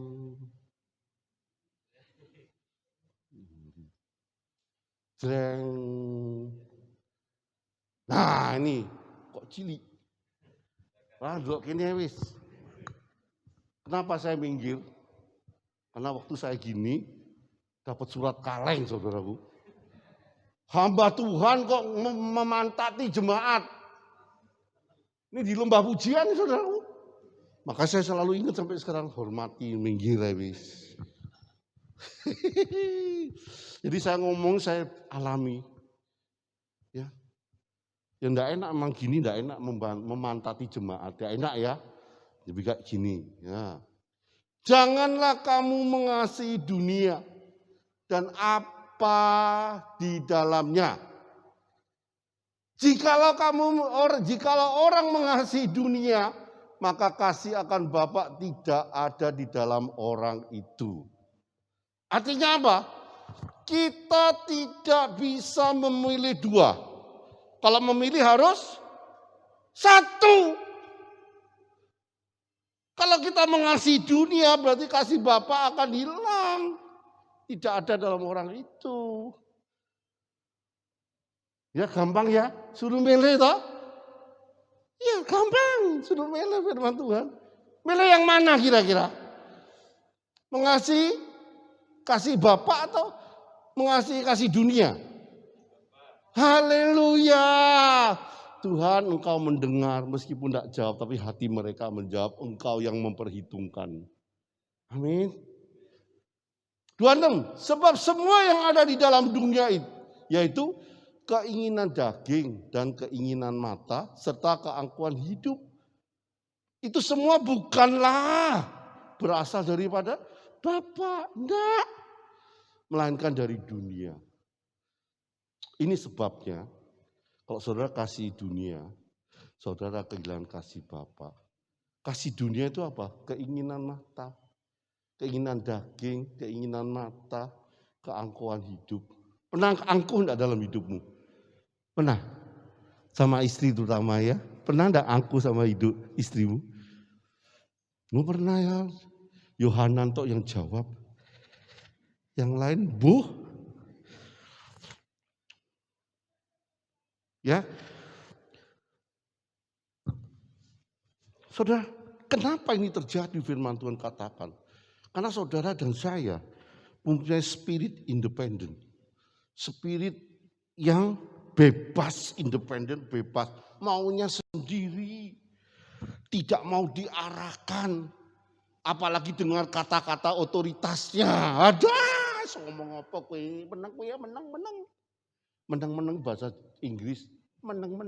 Jreng. Nah ini kok cilik. Duduk gini wis. Kenapa saya minggir? Karena waktu saya gini dapat surat kaleng saudaraku. Hamba Tuhan kok memantati jemaat. Ini di lembah pujian saudaraku. Maka saya selalu ingat sampai sekarang, hormati minggir wis. Jadi saya ngomong, saya alami. Ya. Ya enggak enak memang gini, enggak enak memantati jemaat. Enggak enak ya. Jadi kayak gini, ya. Janganlah kamu mengasihi dunia dan apa di dalamnya. Jikalau orang mengasihi dunia, maka kasih akan Bapa tidak ada di dalam orang itu. Artinya apa? Kita tidak bisa memilih dua. Kalau memilih harus satu. Kalau kita mengasihi dunia berarti kasih Bapa akan hilang. Tidak ada dalam orang itu. Ya gampang ya, suruh milih toh. Ya gampang, suruh milih firman Tuhan. Milih yang mana kira-kira? Mengasihi kasih Bapa atau mengasihi kasih dunia? Haleluya. Tuhan Engkau mendengar meskipun tidak jawab, tapi hati mereka menjawab, Engkau yang memperhitungkan. Amin. 26, sebab semua yang ada di dalam dunia itu, yaitu keinginan daging dan keinginan mata, serta keangkuhan hidup. Itu semua bukanlah berasal daripada Bapa, enggak. Melainkan dari dunia. Ini sebabnya, kalau saudara kasih dunia, saudara kehilangan kasih Bapa. Kasih dunia itu apa? Keinginan mata, keinginan daging, keinginan mata, keangkuhan hidup. Pernah angkuh enggak dalam hidupmu? Pernah? Sama istri terutama ya. Pernah enggak angkuh sama hidup istrimu? Lu pernah ya? Yohanan tok yang jawab. Yang lain, Bu. Ya. Saudara, kenapa ini terjadi firman Tuhan katakan? Karena saudara dan saya mempunyai spirit independen. Spirit yang bebas, independen, bebas. Maunya sendiri. Tidak mau diarahkan. Apalagi dengar kata-kata otoritasnya. Ada, ngomong apa kowe? Menang kowe ya, menang. Menang bahasa Inggris. Menang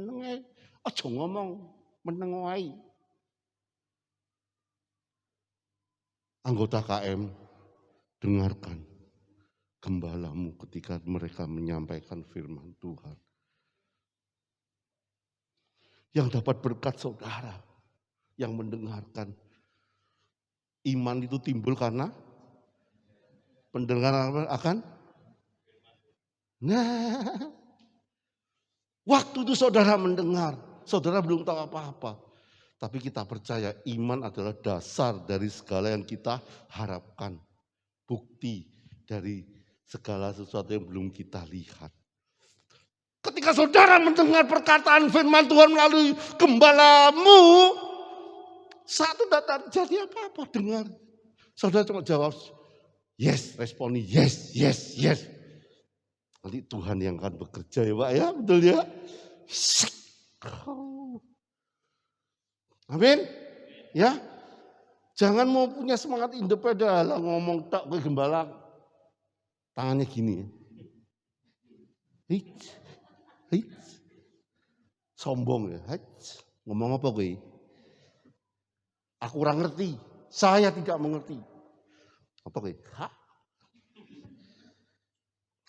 aja ngomong menang wae. Anggota KM, dengarkan gembalamu ketika mereka menyampaikan firman Tuhan. Yang dapat berkat saudara yang mendengarkan. Iman itu timbul karena pendengaran akan. Nah, waktu itu saudara mendengar, saudara belum tahu apa-apa. Tapi kita percaya iman adalah dasar dari segala yang kita harapkan. Bukti dari segala sesuatu yang belum kita lihat. Ketika saudara mendengar perkataan firman Tuhan melalui gembalamu, saat itu tidak terjadi apa-apa, dengar. Saudara cuma jawab, yes, responi yes. Nanti Tuhan yang akan bekerja ya Pak ya, betul ya? Amin. Ya. Jangan mau punya semangat independen lah ngomong tak ke gembala. Tangannya gini. Hits. Sombong ya. Hits. Ngomong apa gue? Aku kurang ngerti. Saya tidak mengerti. Apa gue? Hah?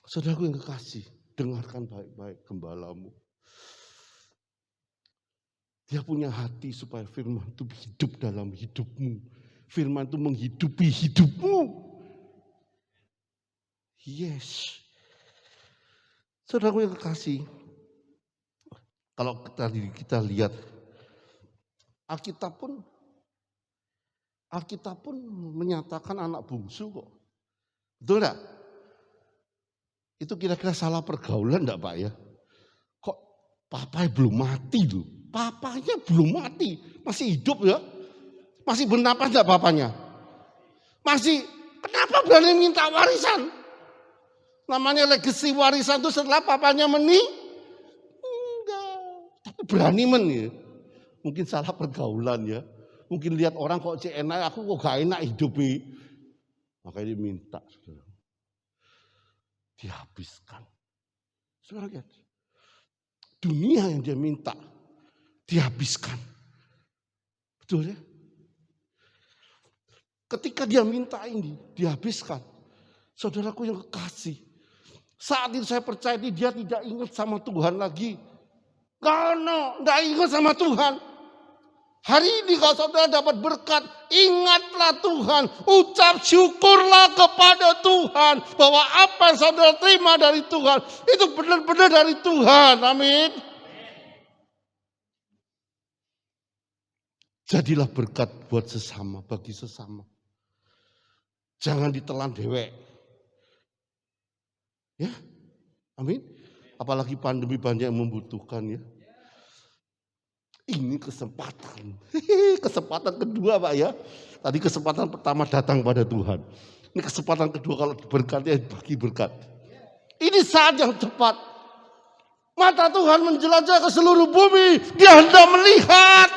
Saudaraku yang kekasih, dengarkan baik-baik gembalamu. Dia punya hati supaya firman itu hidup dalam hidupmu. Firman itu menghidupi hidupmu. Yes. Saudaraku yang kekasih, kalau kita lihat, Alkitab pun menyatakan anak bungsu kok. Betul enggak? Itu kira-kira salah pergaulan enggak Pak ya? Kok papanya belum mati loh? Papanya belum mati, masih hidup ya? Masih bernapas enggak papanya? Masih, kenapa berani minta warisan? Namanya legasi warisan itu setelah papanya enggak. Tapi berani ya. Mungkin salah pergaulan ya. Mungkin lihat orang kok enak, aku kok gak enak hidupnya. Makanya dia minta. Saudara. Dihabiskan. Saudara lihat. Dunia yang dia minta. Dihabiskan. Betul ya? Ketika dia minta ini, dihabiskan. Saudaraku yang kekasih. Saat itu saya percaya dia tidak ingat sama Tuhan lagi. Karena tidak ingat sama Tuhan. Hari ini kalau saudara dapat berkat, ingatlah Tuhan. Ucap syukurlah kepada Tuhan. Bahwa apa yang saudara terima dari Tuhan, itu benar-benar dari Tuhan. Amin. Jadilah berkat buat sesama, bagi sesama. Jangan ditelan dewek. Ya, amin. Apalagi pandemi banyak yang membutuhkan ya. Ini kesempatan. Kesempatan kedua Pak ya. Tadi kesempatan pertama datang pada Tuhan. Ini kesempatan kedua kalau berkat ya bagi berkat. Ini saat yang tepat. Mata Tuhan menjelajah ke seluruh bumi. Dia hendak melihat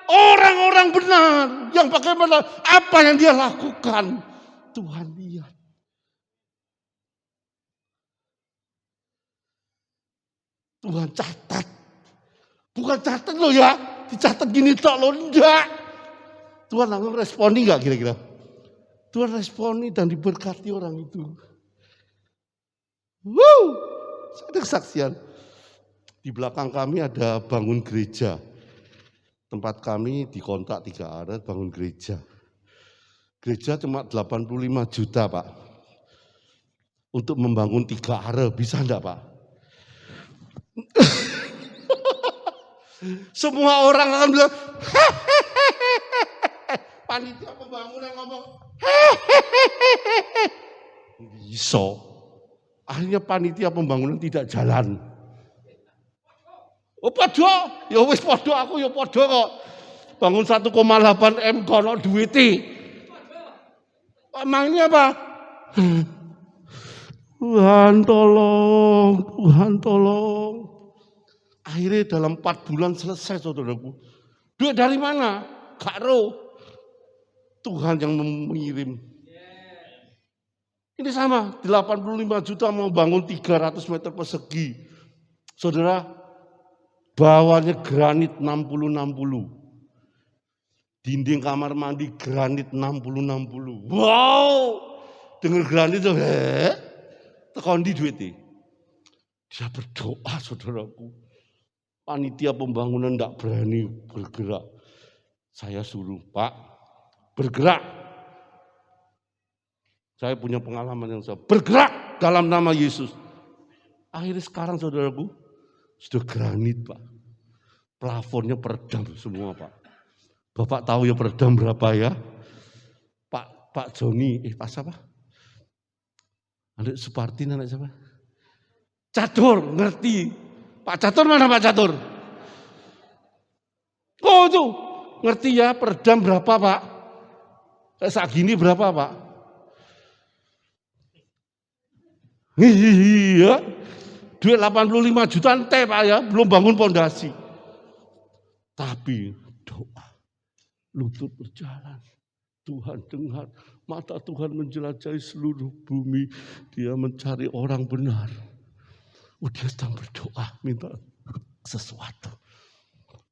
orang-orang benar yang bagaimana apa yang dia lakukan. Tuhan lihat. Tuhan catat. Bukan catat loh ya. Dicatat gini tak loh. Enggak. Tuhan langsung responi enggak kira-kira? Tuhan responi dan diberkati orang itu. Saya ada kesaksian. Di belakang kami ada bangun gereja. Tempat kami dikontrak 3 are bangun gereja. Gereja cuma 85 juta Pak. Untuk membangun 3 are, bisa enggak Pak? Semua orang akan bilang, panitia pembangunan ngomong, bisa. Akhirnya panitia pembangunan tidak jalan. Oh podo, ya wis podo aku ya podo kok. Bangun 1,8 M kono duwite. Emangnya apa? Tuhan tolong, Tuhan tolong. Akhirnya dalam 4 bulan selesai saudaraku. Duit dari mana? Gak roh. Tuhan yang mengirim. Ini sama, 85 juta mau bangun 300 meter persegi. Saudara, bawahnya granit 60-60. Dinding kamar mandi granit 60-60. Wow! Dengar granit tuh, tekan di duitnya. Dia berdoa saudaraku. Panitia pembangunan tidak berani bergerak. Saya suruh, Pak, bergerak. Saya punya pengalaman yang sama. Bergerak dalam nama Yesus. Akhirnya sekarang saudaraku, sudah granit Pak. Plafonnya peredam semua Pak. Bapak tahu ya peredam berapa ya? Pak Joni, Pak siapa? Adik Supartin anak siapa? Catur, ngerti. Pak Catur mana Pak Catur? Oh tuh, ngerti ya peredam berapa Pak? Kayak saat gini berapa Pak? Iya, duit 85 juta ente Pak ya, belum bangun pondasi. Tapi doa, lutut berjalan. Tuhan dengar, mata Tuhan menjelajahi seluruh bumi. Dia mencari orang benar. Dia sedang berdoa, minta sesuatu.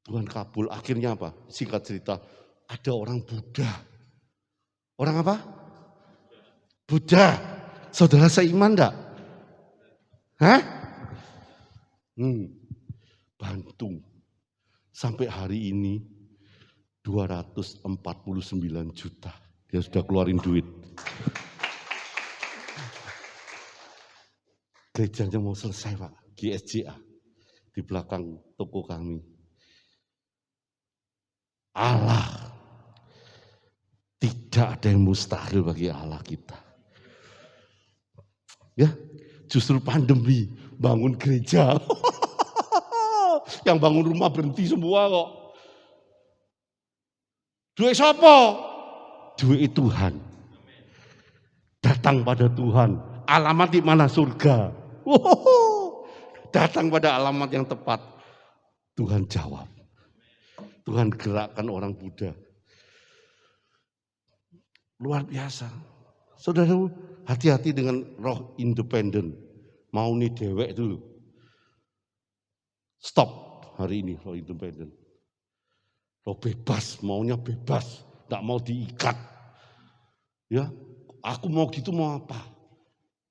Tuhan kabul. Akhirnya apa? Singkat cerita, ada orang Buddha. Orang apa? Buddha. Saudara seiman enggak? Hah? Bantu. Sampai hari ini 249 juta. Dia sudah keluarin duit. Gerejanya mau selesai Pak, GSJA. Di belakang toko kami. Allah. Tidak ada yang mustahil bagi Allah kita. Ya, justru pandemi bangun gereja. Yang bangun rumah berhenti semua kok. Duit siapa? Duit Tuhan. Datang pada Tuhan. Alamat di mana surga? Datang pada alamat yang tepat. Tuhan jawab. Tuhan gerakkan orang Buddha. Luar biasa. Saudara, hati-hati dengan roh independen. Mau nih dewek dulu. Stop hari ini roh independen. Roh bebas, maunya bebas. Tidak mau diikat. Ya, aku mau gitu mau apa?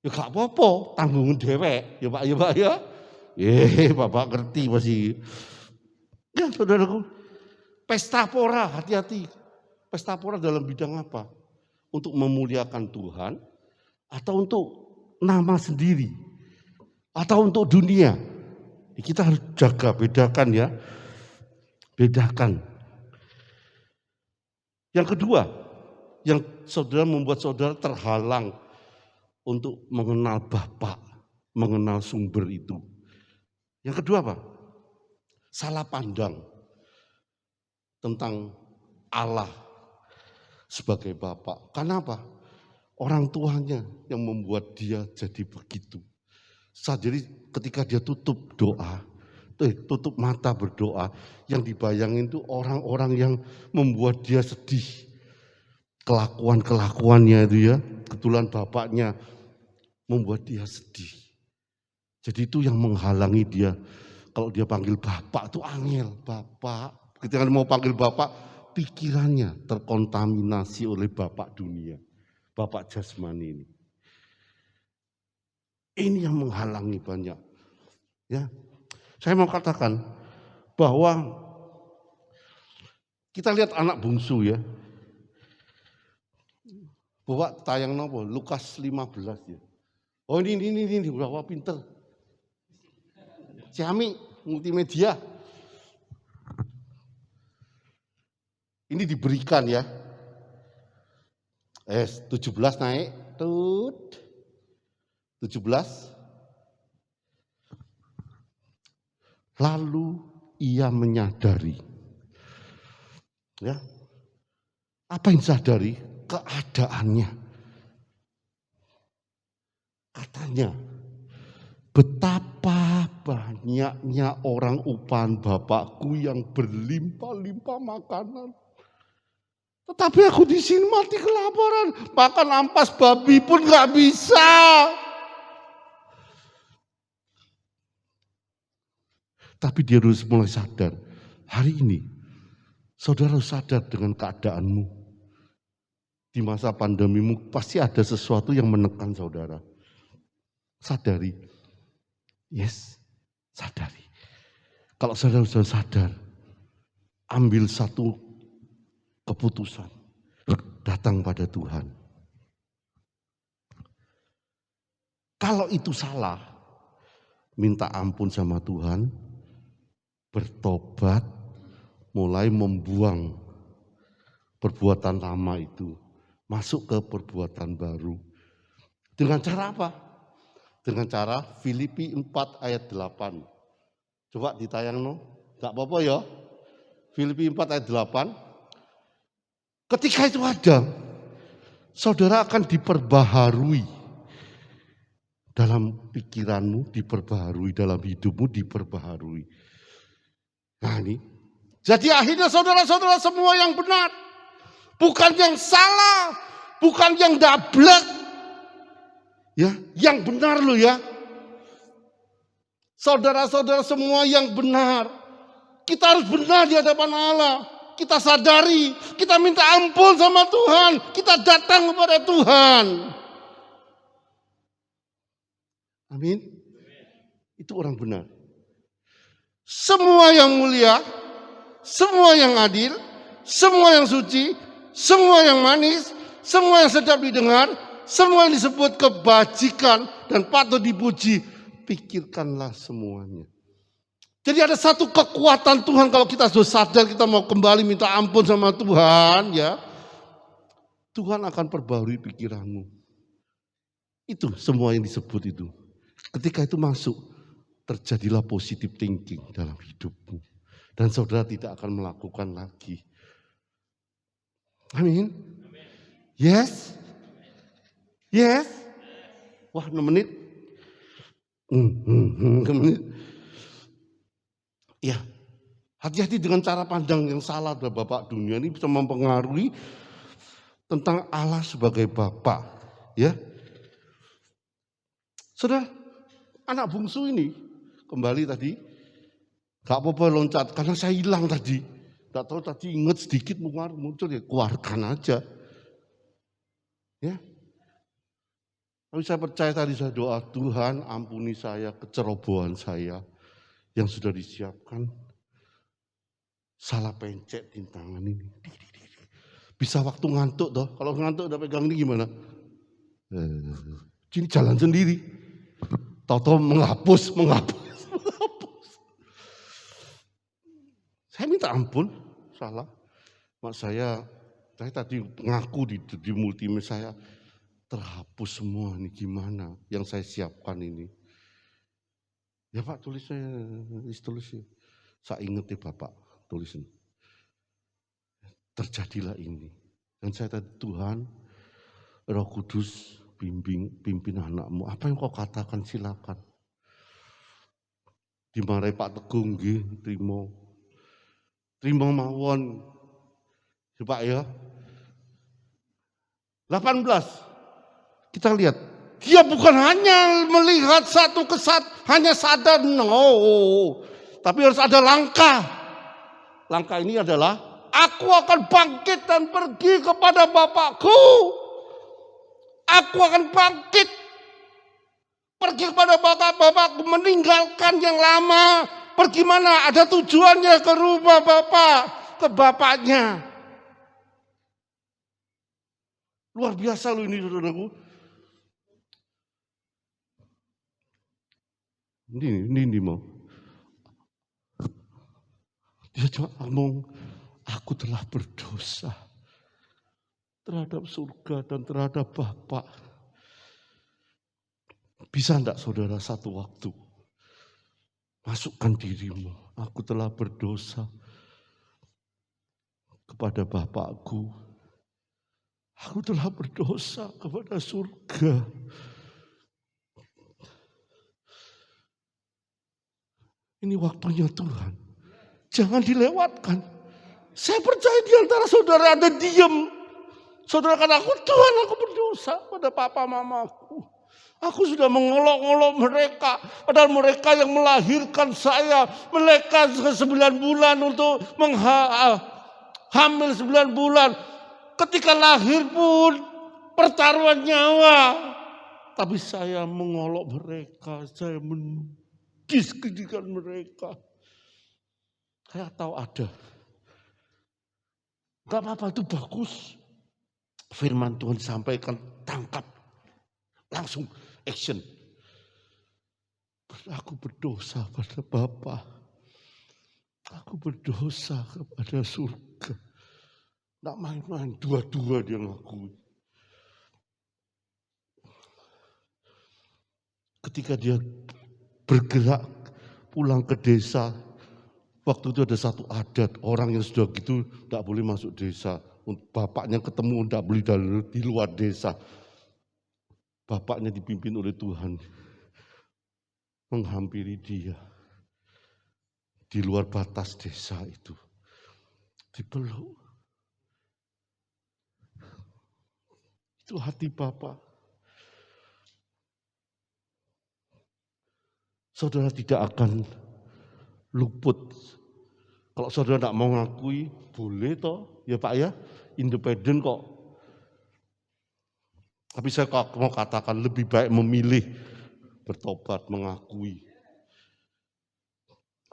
Ya gak apa-apa, tanggungan dewek. Ya Pak, ya Pak ya. Bapak ngerti masih. Ya saudaraku, pesta pora, hati-hati. Pesta pora dalam bidang apa? Untuk memuliakan Tuhan atau untuk nama sendiri atau untuk dunia. Kita harus jaga, bedakan ya. Bedakan. Yang kedua, yang saudara membuat saudara terhalang untuk mengenal Bapa, mengenal sumber itu. Yang kedua apa? Salah pandang tentang Allah sebagai Bapa. Karena apa? Orang tuanya yang membuat dia jadi begitu. Jadi ketika dia tutup mata berdoa, yang dibayangin itu orang-orang yang membuat dia sedih. Kelakuannya itu ya, kebetulan bapaknya membuat dia sedih. Jadi itu yang menghalangi dia. Kalau dia panggil bapak itu angel, bapak. Ketika dia mau panggil bapak, pikirannya terkontaminasi oleh bapak dunia, bapak jasmani ini. Ini yang menghalangi banyak. Ya, saya mau katakan bahwa kita lihat anak bungsu ya. Bawa tayang nopo Lukas 15 ya. Oh ini bawa pinter. Ciami multimedia. Ini diberikan ya. 17 naik. 17. Lalu ia menyadari. Ya. Apa yang disadari? Keadaannya. Katanya, betapa banyaknya orang upahan bapakku yang berlimpah-limpah makanan. Tetapi aku di sini mati kelaparan, makan ampas babi pun nggak bisa. Tapi dia harus mulai sadar, hari ini saudara harus sadar dengan keadaanmu. Di masa pandemimu pasti ada sesuatu yang menekan saudara. Sadari. Yes, sadari. Kalau saudara sudah sadar, ambil satu keputusan. Datang pada Tuhan. Kalau itu salah, minta ampun sama Tuhan, bertobat, mulai membuang perbuatan lama itu. Masuk ke perbuatan baru. Dengan cara apa? Dengan cara Filipi 4 ayat 8. Coba ditayang no. Gak apa-apa ya. Filipi 4 ayat 8. Ketika itu ada, saudara akan diperbaharui. Dalam pikiranmu diperbaharui, dalam hidupmu diperbaharui. Nah ini. Jadi akhirnya saudara-saudara semua yang benar. Bukan yang salah, bukan yang dablek. Ya, yang benar loh ya. Saudara-saudara semua yang benar. Kita harus benar di hadapan Allah. Kita sadari, kita minta ampun sama Tuhan, kita datang kepada Tuhan. Amin. Itu orang benar. Semua yang mulia, semua yang adil, semua yang suci, semua yang manis, semua yang sedap didengar, semua yang disebut kebajikan dan patut dipuji, pikirkanlah semuanya. Jadi ada satu kekuatan Tuhan kalau kita sudah sadar kita mau kembali minta ampun sama Tuhan ya. Tuhan akan perbarui pikiranmu. Itu semua yang disebut itu. Ketika itu masuk, terjadilah positive thinking dalam hidupmu. Dan saudara tidak akan melakukan lagi. Amin. Yes. Yes. Wah 6 menit. 6 menit. Ya. Hati-hati dengan cara pandang yang salah dari Bapak dunia ini bisa mempengaruhi tentang Allah sebagai Bapak. Ya. Saudara, anak bungsu ini kembali tadi. Gak apa-apa loncat karena saya hilang tadi. Gak tahu tadi ingat sedikit muncul ya keluarkan aja. Ya. Tapi saya percaya tadi saya doa Tuhan ampuni saya kecerobohan saya yang sudah disiapkan. Salah pencet di tangan ini. Bisa waktu ngantuk toh. Kalau ngantuk udah pegang ini gimana? Ini jalan sendiri. Tahu-tahu menghapus. Saya minta ampun, salah. Mak saya tadi ngaku di multimedia saya terhapus semua ini gimana yang saya siapkan ini. Ya Pak tulis ya. Saya ingat ya Bapak tulisin. Terjadilah ini. Dan saya tadi Tuhan, Roh Kudus pimpin anakmu. Apa yang kau katakan silakan. Dimarahi Pak Teguh nggih, trimo mawon. Ya Pak ya. 18. Kita lihat, dia bukan hanya melihat satu hanya sadar, no. Tapi harus ada langkah. Langkah ini adalah, aku akan bangkit dan pergi kepada Bapakku. Aku akan bangkit, pergi kepada Bapakku, meninggalkan yang lama. Pergi mana? Ada tujuannya, ke rumah Bapak, ke Bapaknya. Luar biasa loh ini, saudaraku. Ini mau. Dia cuma ngomong, aku telah berdosa terhadap surga dan terhadap Bapa. Bisa enggak saudara satu waktu masukkan dirimu, aku telah berdosa kepada Bapakku. Aku telah berdosa kepada surga. Ini waktunya Tuhan. Jangan dilewatkan. Saya percaya di antara saudara ada diam. Saudara kata aku, Tuhan aku berdosa pada papa mamaku. Aku sudah mengolok-olok mereka. Padahal mereka yang melahirkan saya. Mereka 9 bulan untuk hamil 9 bulan. Ketika lahir pun pertaruhan nyawa. Tapi saya mengolok mereka. Saya mendiskreditkan mereka. Saya tahu ada. Gak apa-apa, itu bagus. Firman Tuhan disampaikan, tangkap. Langsung action. Aku berdosa pada Bapa. Aku berdosa kepada surga. Gak main-main, dua-dua dia ngakui. Ketika dia bergerak pulang ke desa, waktu itu ada satu adat, orang yang sudah gitu tidak boleh masuk desa. Bapaknya ketemu tidak boleh di luar desa. Bapaknya dipimpin oleh Tuhan, menghampiri dia di luar batas desa itu. Dipeluk. Itu hati Bapa. Saudara tidak akan luput. Kalau saudara tidak mau ngakui, boleh toh, ya Pak ya, independen kok. Tapi saya mau katakan lebih baik memilih bertobat, mengakui.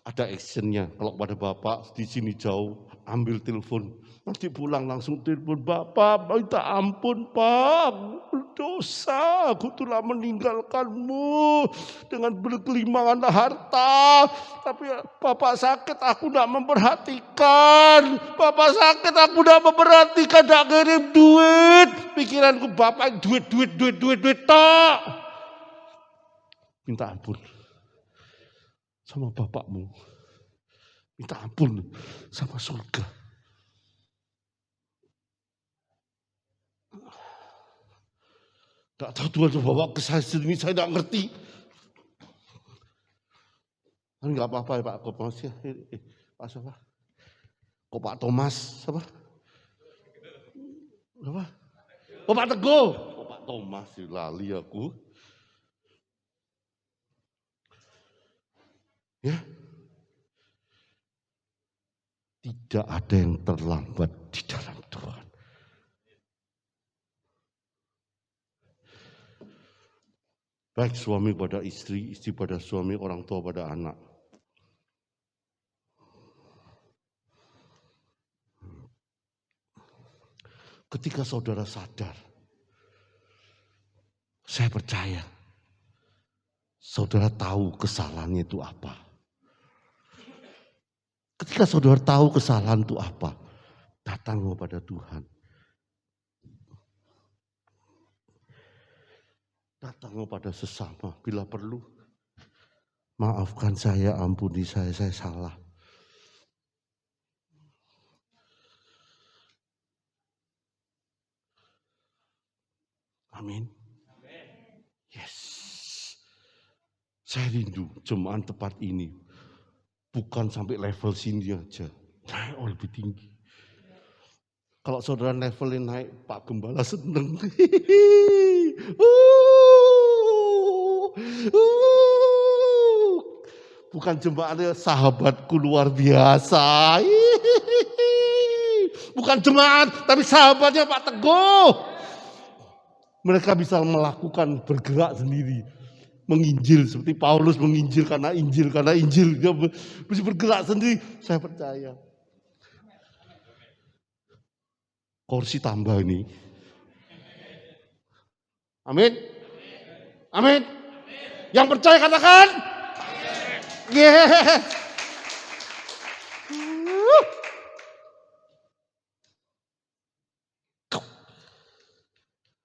Ada actionnya. Kalau pada Bapak di sini jauh, ambil telepon. Nanti pulang langsung telepon, Bapak minta ampun Pak, berdosa, aku telah meninggalkanmu dengan berkelimangan harta. Tapi Bapak sakit, aku tidak memperhatikan. Bapak sakit, aku tidak memperhatikan, tidak ngirim duit. Pikiranku Bapak duit tok. Minta ampun sama Bapakmu. Minta ampun sama surga. Tak tahu Tuhan bawa ke saya sini, saya tidak ngerti. Enggak apa-apa ya Pak, kok masih Pak siapa? Kok Pak Thomas siapa? Apa? Oh Pak Teguh. Oh Pak Thomas, lali aku. Ya. Tidak ada yang terlambat di dalam Tuhan. Baik suami pada istri, istri pada suami, orang tua pada anak. Ketika saudara sadar, saya percaya, saudara tahu kesalahannya itu apa. Ketika saudara tahu kesalahan itu apa, datang kepada Tuhan. Datang kepada sesama bila perlu. Maafkan saya, ampuni saya salah. Amin. Yes. Saya rindu jemaat tempat ini bukan sampai level sini aja, naik lebih tinggi. Kalau saudara levelnya naik, Pak Gembala seneng. Bukan jemaatnya sahabatku luar biasa. Bukan jemaat, tapi sahabatnya Pak Teguh. Mereka bisa melakukan bergerak sendiri. Menginjil seperti Paulus menginjil karena Injil. Dia bisa bergerak sendiri. Saya percaya. Kursi tambah ini. Amin. Amin. Yang percaya katakan. Yes.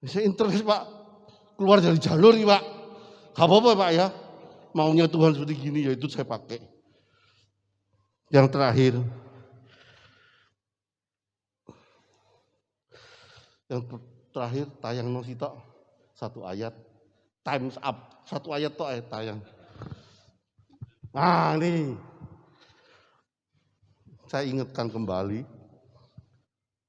Saya interest Pak. Keluar dari jalur nih Pak. Gak apa-apa Pak ya. Maunya Tuhan seperti gini, ya itu saya pakai. Yang terakhir. Tayang nosita. Satu ayat. Times up. Satu ayat toh tayang. Nah ini. Saya ingatkan kembali.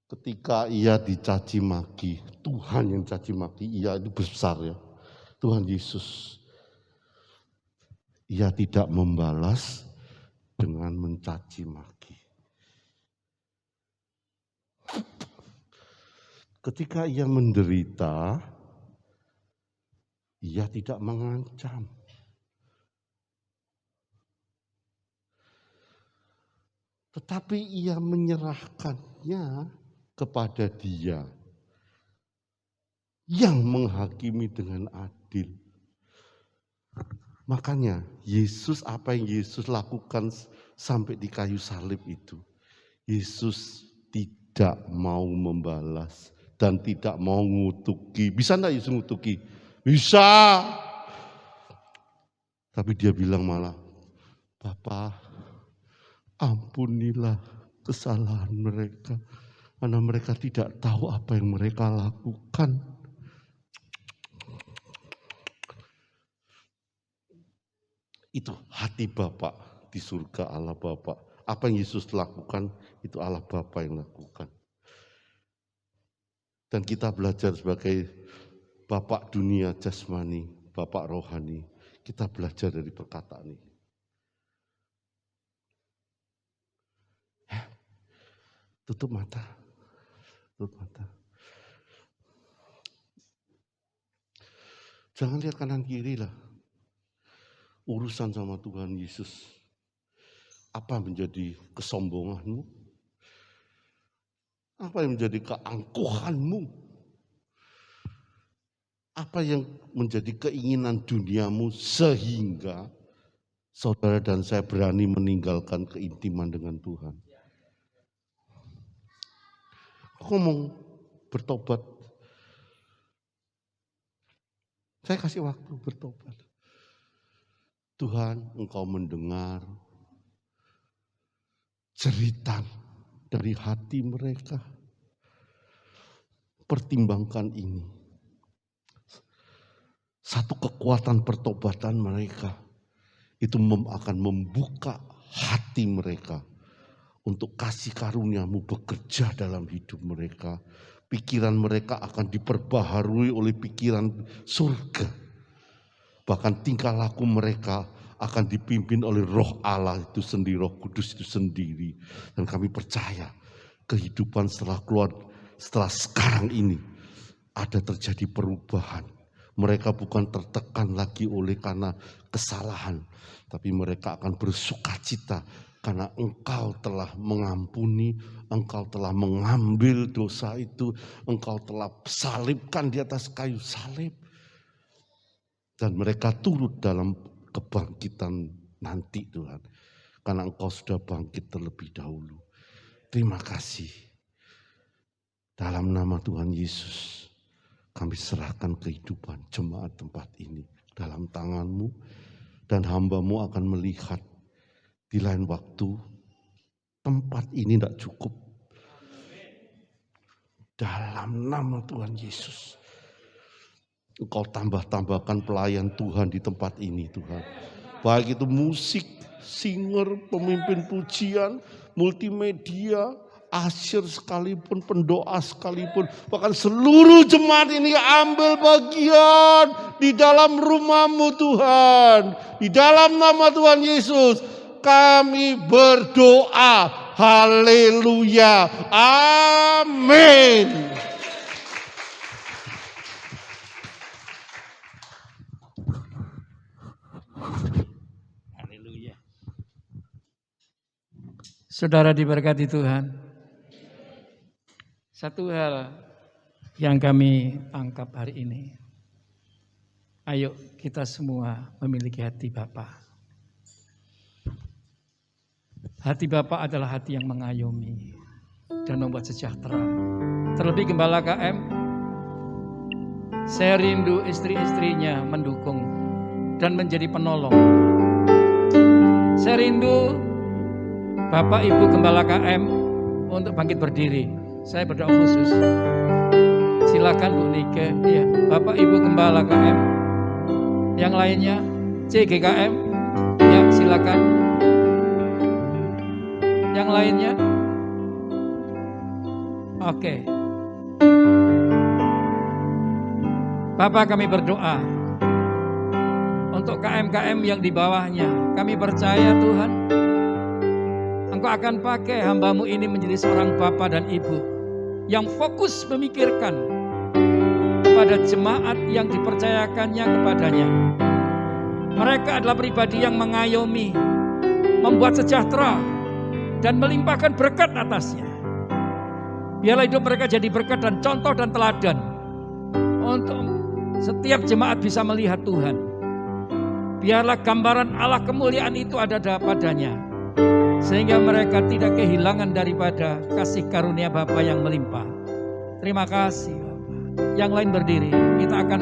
Ketika ia dicaci maki. Tuhan yang caci maki. Ia itu besar ya. Tuhan Yesus. Ia tidak membalas dengan mencaci maki. Ketika ia menderita, ia tidak mengancam. Tetapi ia menyerahkannya kepada Dia yang menghakimi dengan adil. Makanya Yesus, apa yang Yesus lakukan sampai di kayu salib itu, Yesus tidak mau membalas dan tidak mau ngutuki. Bisa enggak Yesus ngutuki? Bisa. Tapi dia bilang malah, Bapa, ampunilah kesalahan mereka. Karena mereka tidak tahu apa yang mereka lakukan. Itu hati Bapa di surga, Allah Bapa. Apa yang Yesus lakukan, itu Allah Bapa yang lakukan. Dan kita belajar sebagai Bapak dunia jasmani, Bapak rohani. Kita belajar dari perkataan ini. Tutup mata. Tutup mata. Jangan lihat kanan kiri lah. Urusan sama Tuhan Yesus. Apa menjadi kesombonganmu? Apa yang menjadi keangkuhanmu? Apa yang menjadi keinginan duniamu sehingga saudara dan saya berani meninggalkan keintiman dengan Tuhan? Ngomong bertobat. Saya kasih waktu bertobat. Tuhan, Engkau mendengar cerita dari hati mereka. Pertimbangkan ini. Satu kekuatan pertobatan mereka itu akan membuka hati mereka untuk kasih karunia-Mu bekerja dalam hidup mereka. Pikiran mereka akan diperbaharui oleh pikiran surga. Bahkan tingkah laku mereka akan dipimpin oleh Roh Allah itu sendiri, Roh Kudus itu sendiri. Dan kami percaya kehidupan setelah sekarang ini ada terjadi perubahan. Mereka bukan tertekan lagi oleh karena kesalahan, tapi mereka akan bersukacita karena Engkau telah mengampuni, Engkau telah mengambil dosa itu, Engkau telah salibkan di atas kayu salib. Dan mereka turut dalam kebangkitan nanti Tuhan. Karena Engkau sudah bangkit terlebih dahulu. Terima kasih. Dalam nama Tuhan Yesus, kami serahkan kehidupan jemaat tempat ini dalam tangan-Mu. Dan hamba-Mu akan melihat di lain waktu tempat ini tidak cukup. Dalam nama Tuhan Yesus. Engkau tambah-tambahkan pelayan Tuhan di tempat ini Tuhan. baik itu musik, singer, pemimpin pujian, multimedia, asyir sekalipun, pendoa sekalipun, bahkan seluruh jemaat ini ambil bagian di dalam rumah-Mu Tuhan. Di dalam nama Tuhan Yesus kami berdoa. Haleluya. Amin. Haleluya. Saudara diberkati Tuhan. Satu hal yang kami tangkap hari ini. Ayo kita semua memiliki hati Bapa. Hati Bapa adalah hati yang mengayomi dan membuat sejahtera. Terlebih Gembala KM, saya rindu istri-istrinya mendukung dan menjadi penolong. Saya rindu Bapak Ibu Gembala KM untuk bangkit berdiri. Saya berdoa khusus. Silakan Bu Nike, ya, Bapak Ibu Gembala KM. Yang lainnya CGKM, ya silakan. Yang lainnya, oke. Bapak, kami berdoa untuk KM-KM yang di bawahnya. Kami percaya Tuhan, Engkau akan pakai hamba-Mu ini menjadi seorang Bapa dan Ibu yang fokus memikirkan kepada jemaat yang dipercayakannya kepadanya. Mereka adalah pribadi yang mengayomi, membuat sejahtera, dan melimpahkan berkat atasnya. Biarlah hidup mereka jadi berkat dan contoh dan teladan untuk setiap jemaat bisa melihat Tuhan. Biarlah gambaran Allah kemuliaan itu ada padanya, sehingga mereka tidak kehilangan daripada kasih karunia Bapa yang melimpah. Terima kasih Bapak. Yang lain berdiri, kita akan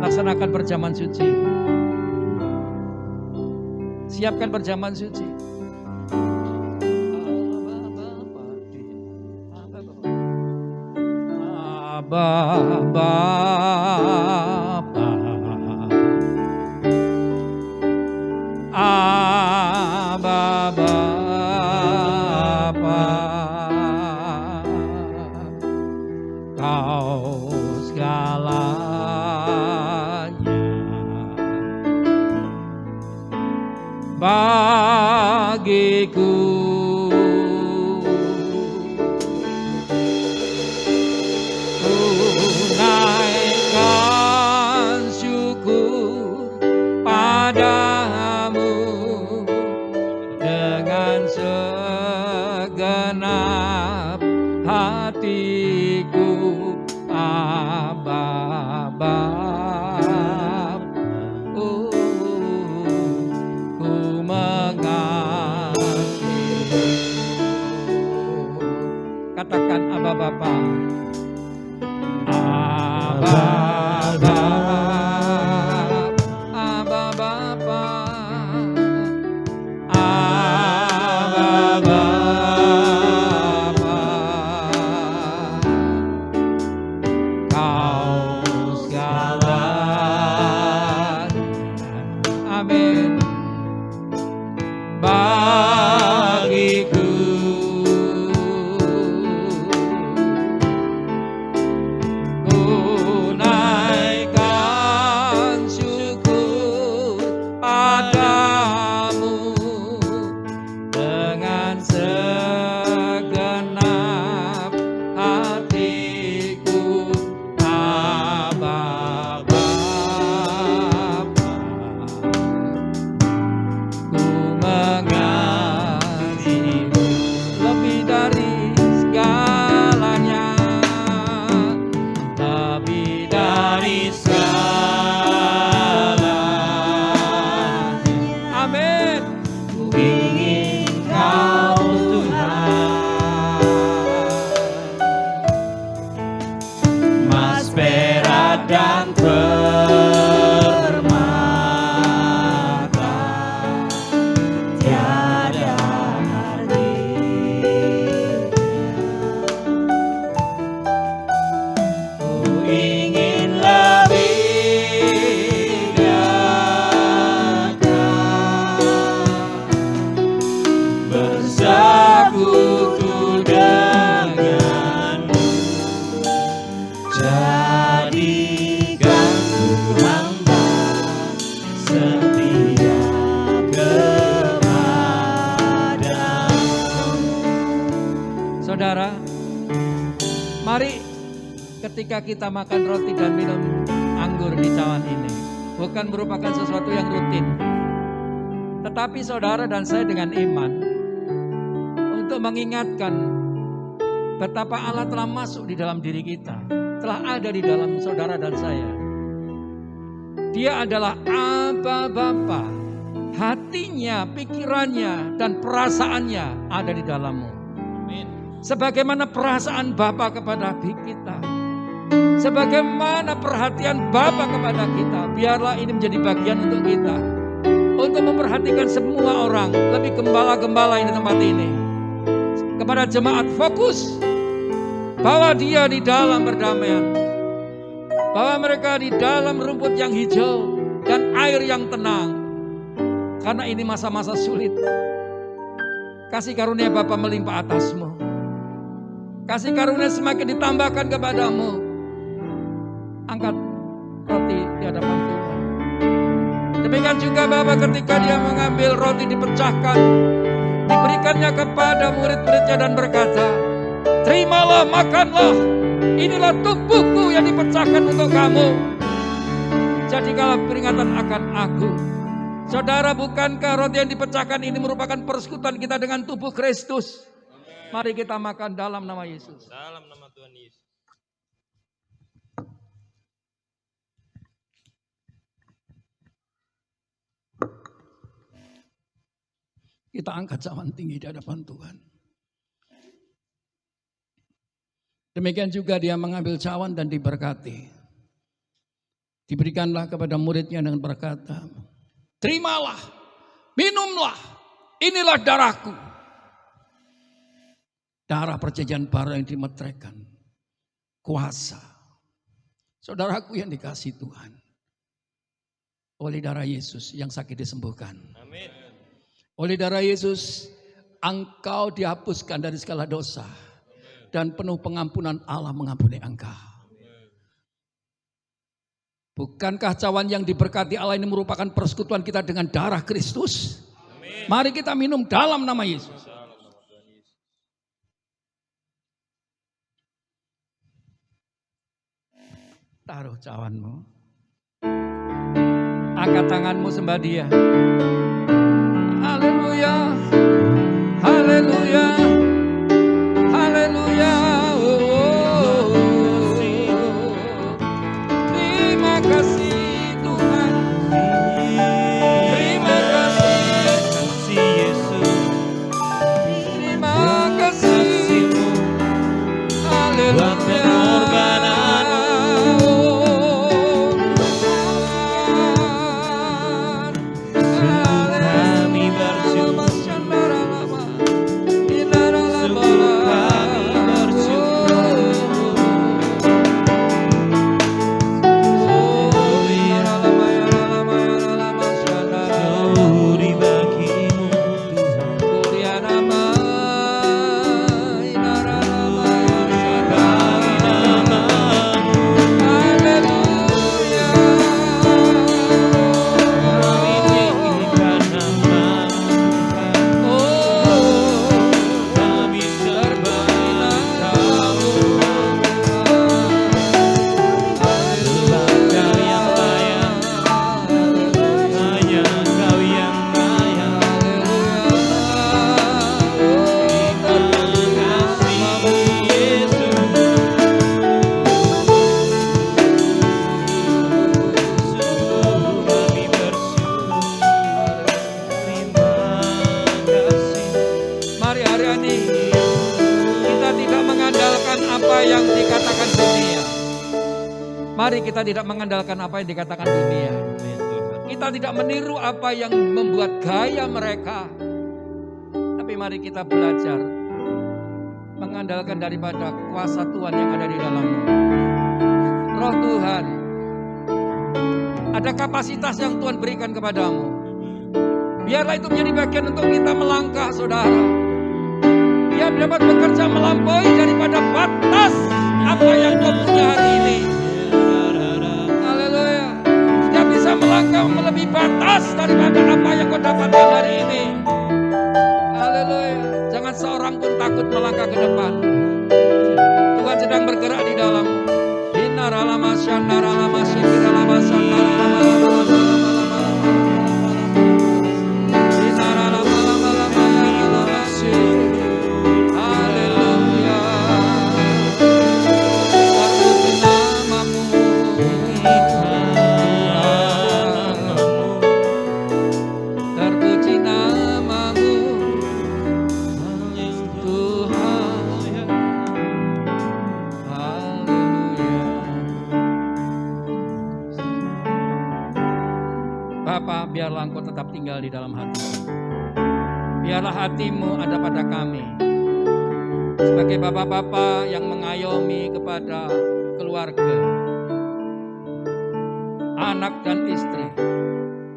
laksanakan perjamuan suci. Siapkan perjamuan suci. Bapa, Abba Bapa, Kau segalanya bagiku. Katakan Abba Bapa. Abba Bapa, Abba Bapa, Abba Bapa, Kau segalanya. Amin. Bagiku ingin lebih dekat. Mari ketika kita makan roti dan minum anggur di cawan ini, bukan merupakan sesuatu yang rutin. Tetapi saudara dan saya dengan iman, untuk mengingatkan betapa Allah telah masuk di dalam diri kita, telah ada di dalam saudara dan saya. Dia adalah Aba Bapa, hatinya, pikirannya, dan perasaannya ada di dalammu. Sebagaimana perasaan Bapa kepada kita, sebagaimana perhatian Bapa kepada kita, biarlah ini menjadi bagian untuk kita, untuk memperhatikan semua orang, lebih gembala-gembala yang di tempat ini, kepada jemaat fokus bahwa dia di dalam perdamaian, bahwa mereka di dalam rumput yang hijau dan air yang tenang, karena ini masa-masa sulit. Kasih karunia Bapa melimpah atasmu, kasih karunia semakin ditambahkan kepadamu. Angkat roti di hadapan Tuhan. Demikian juga Bapa ketika dia mengambil roti dipecahkan, diberikannya kepada murid-muridnya dan berkata, terimalah, makanlah, inilah tubuhku yang dipecahkan untuk kamu. Jadikanlah peringatan akan aku. Saudara, bukankah roti yang dipecahkan ini merupakan persekutuan kita dengan tubuh Kristus? Mari kita makan dalam nama Yesus. Dalam nama Tuhan Yesus. Kita angkat cawan tinggi di hadapan Tuhan. Demikian juga dia mengambil cawan dan diberkati. Diberikanlah kepada muridnya dengan berkata, terimalah, minumlah, inilah darahku. Darah perjanjian baru yang dimeteraikan kuasa. Saudaraku yang dikasihi Tuhan, oleh darah Yesus yang sakit disembuhkan. Amin. Oleh darah Yesus engkau dihapuskan dari segala dosa, dan penuh pengampunan Allah mengampuni engkau. Bukankah cawan yang diberkati Allah ini merupakan persekutuan kita dengan darah Kristus? Amin. Mari kita minum dalam nama Yesus. Taruh cawanmu. Angkat tanganmu sembah Dia. Haleluya. Haleluya. Haleluya. Terima kasih Tuhan. Terima kasih Yesus. Terima kasih. Haleluya. Mari kita tidak mengandalkan apa yang dikatakan dunia. Kita tidak meniru apa yang membuat gaya mereka. Tapi mari kita belajar mengandalkan daripada kuasa Tuhan yang ada di dalammu. Roh Tuhan, ada kapasitas yang Tuhan berikan kepadamu. Biarlah itu menjadi bagian untuk kita melangkah, saudara. Biar dapat bekerja melampaui daripada batas apa yang kau punya hari ini. Melangkah melebihi batas daripada apa yang kau dapatkan hari ini. Haleluya. Jangan seorang pun takut melangkah ke depan. Tuhan sedang bergerak. Terpuji namamu Tuhan. Haleluya. Bapa, biarlah Engkau tetap tinggal di dalam hati. Biarlah hatimu ada pada kami. Sebagai bapak-bapak yang mengayomi kepada keluarga, anak dan istri.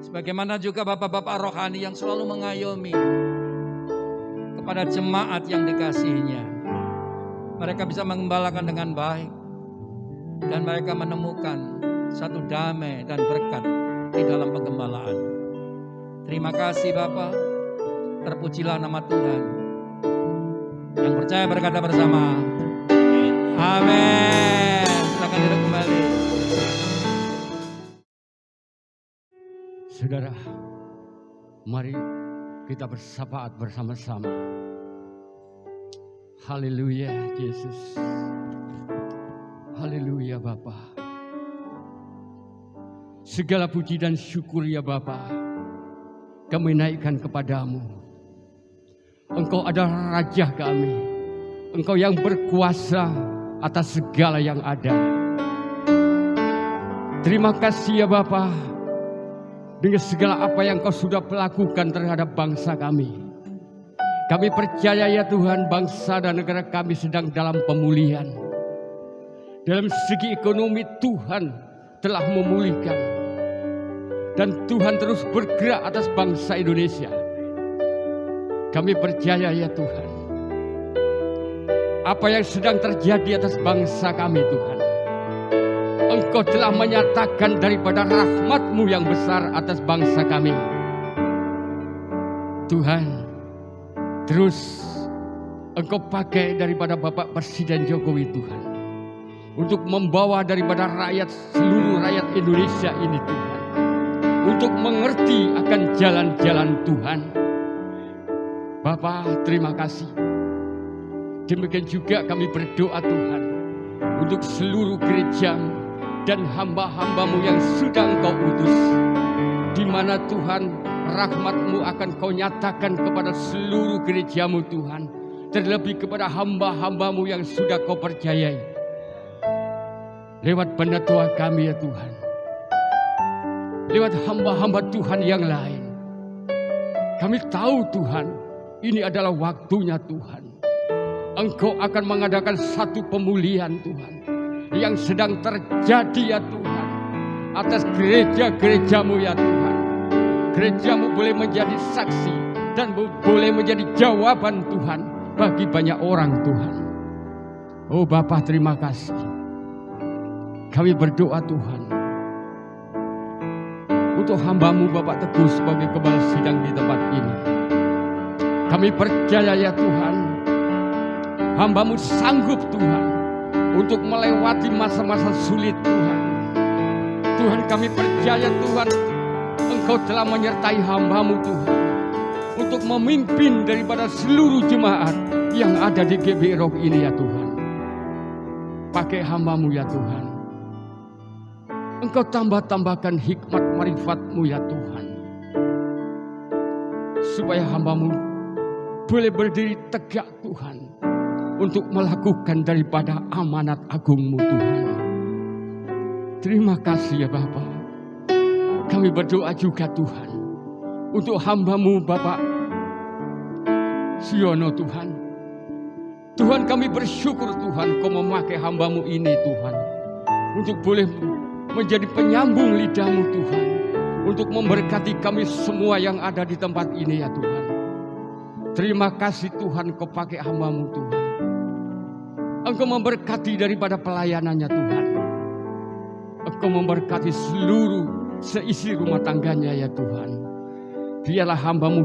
Sebagaimana juga bapak-bapak rohani yang selalu mengayomi kepada jemaat yang dikasihinya. Mereka bisa mengembalakan dengan baik. Dan mereka menemukan satu damai dan berkat di dalam penggembalaan. Terima kasih Bapak. Terpujilah nama Tuhan. Yang percaya berkata bersama, amin. Silakan duduk kembali. Saudara, mari kita bersahabat bersama-sama. Haleluya Yesus. Haleluya Bapa. Segala puji dan syukur ya Bapa, kami naikkan kepadamu. Engkau adalah Raja kami. Engkau yang berkuasa atas segala yang ada. Terima kasih ya Bapa, dengan segala apa yang Kau sudah lakukan terhadap bangsa kami. Kami percaya ya Tuhan, bangsa dan negara kami sedang dalam pemulihan. Dalam segi ekonomi Tuhan telah memulihkan. Dan Tuhan terus bergerak atas bangsa Indonesia. Kami percaya ya Tuhan, apa yang sedang terjadi atas bangsa kami Tuhan, Engkau telah menyatakan daripada rahmat-Mu yang besar atas bangsa kami. Tuhan, terus Engkau pakai daripada Bapak Presiden Jokowi Tuhan, untuk membawa daripada seluruh rakyat Indonesia ini Tuhan, untuk mengerti akan jalan-jalan Tuhan. Bapak, terima kasih. Demikian juga kami berdoa Tuhan, untuk seluruh gereja dan hamba-hamba-Mu yang sudah Engkau utus, di mana Tuhan rahmat-Mu akan Kau nyatakan kepada seluruh gereja-Mu Tuhan, terlebih kepada hamba-hamba-Mu yang sudah Kau percayai lewat pendatua kami ya Tuhan, lewat hamba-hamba Tuhan yang lain. Kami tahu Tuhan, ini adalah waktunya Tuhan. Engkau akan mengadakan satu pemulihan Tuhan yang sedang terjadi ya Tuhan atas gereja-gereja-Mu ya Tuhan. Gereja-Mu boleh menjadi saksi dan boleh menjadi jawaban Tuhan bagi banyak orang Tuhan. Oh Bapa, terima kasih. Kami berdoa Tuhan untuk hamba-Mu Bapak Teguh sebagai kepala sidang di tempat ini. Kami percaya ya Tuhan, hamba-Mu sanggup Tuhan untuk melewati masa-masa sulit Tuhan. Tuhan, kami percaya Tuhan, Engkau telah menyertai hamba-Mu Tuhan, untuk memimpin daripada seluruh jemaat yang ada di GBI Rock ini ya Tuhan. Pakai hamba-Mu ya Tuhan. Engkau tambah-tambahkan hikmat marifat-Mu ya Tuhan, supaya hamba-Mu boleh berdiri tegak Tuhan, untuk melakukan daripada amanat agung-Mu Tuhan. Terima kasih ya Bapa. Kami berdoa juga Tuhan, untuk hamba-Mu Bapak Siono Tuhan. Tuhan, kami bersyukur Tuhan Kau memakai hamba-Mu ini Tuhan, untuk boleh menjadi penyambung lidah-Mu Tuhan, untuk memberkati kami semua yang ada di tempat ini ya Tuhan. Terima kasih Tuhan, Kau pakai hamba-Mu Tuhan. Engkau memberkati daripada pelayanannya Tuhan. Engkau memberkati seluruh seisi rumah tangganya ya Tuhan. Biarlah hamba-Mu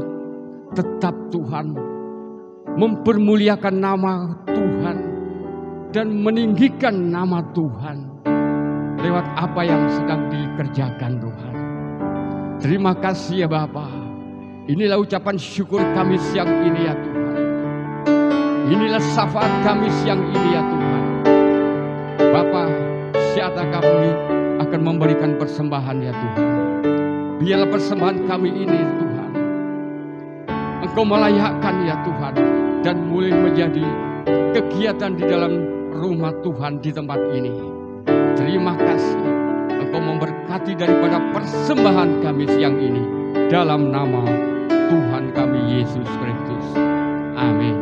tetap Tuhan mempermuliakan nama Tuhan dan meninggikan nama Tuhan lewat apa yang sedang dikerjakan Tuhan. Terima kasih ya Bapa. Inilah ucapan syukur kami siang ini ya Tuhan. Inilah syafaat kami siang ini ya Tuhan. Bapa, siapa kami akan memberikan persembahan ya Tuhan. Biarlah persembahan kami ini Tuhan, Engkau melayakkan ya Tuhan, dan mulai menjadi kegiatan di dalam rumah Tuhan di tempat ini. Terima kasih Engkau memberkati daripada persembahan kami siang ini, dalam nama Tuhan kami Yesus Kristus. Amin.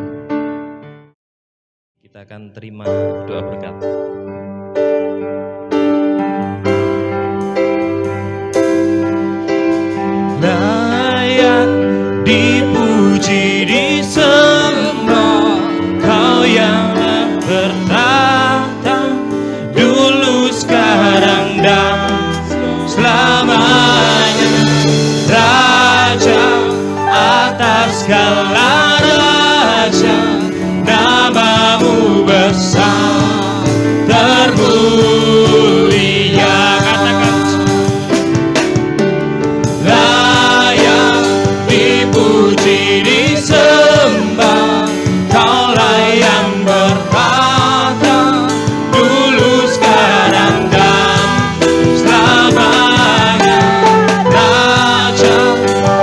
Kita akan terima doa berkat. Layak dipuji, disembah, Kau yang bertata dulu, sekarang, dan selamanya. Raja atas segala raja, namamu besar termulia. Katakan, layak dipuji, disembah, Kaulah yang bertata dulu, sekarang, dan selamanya. Raja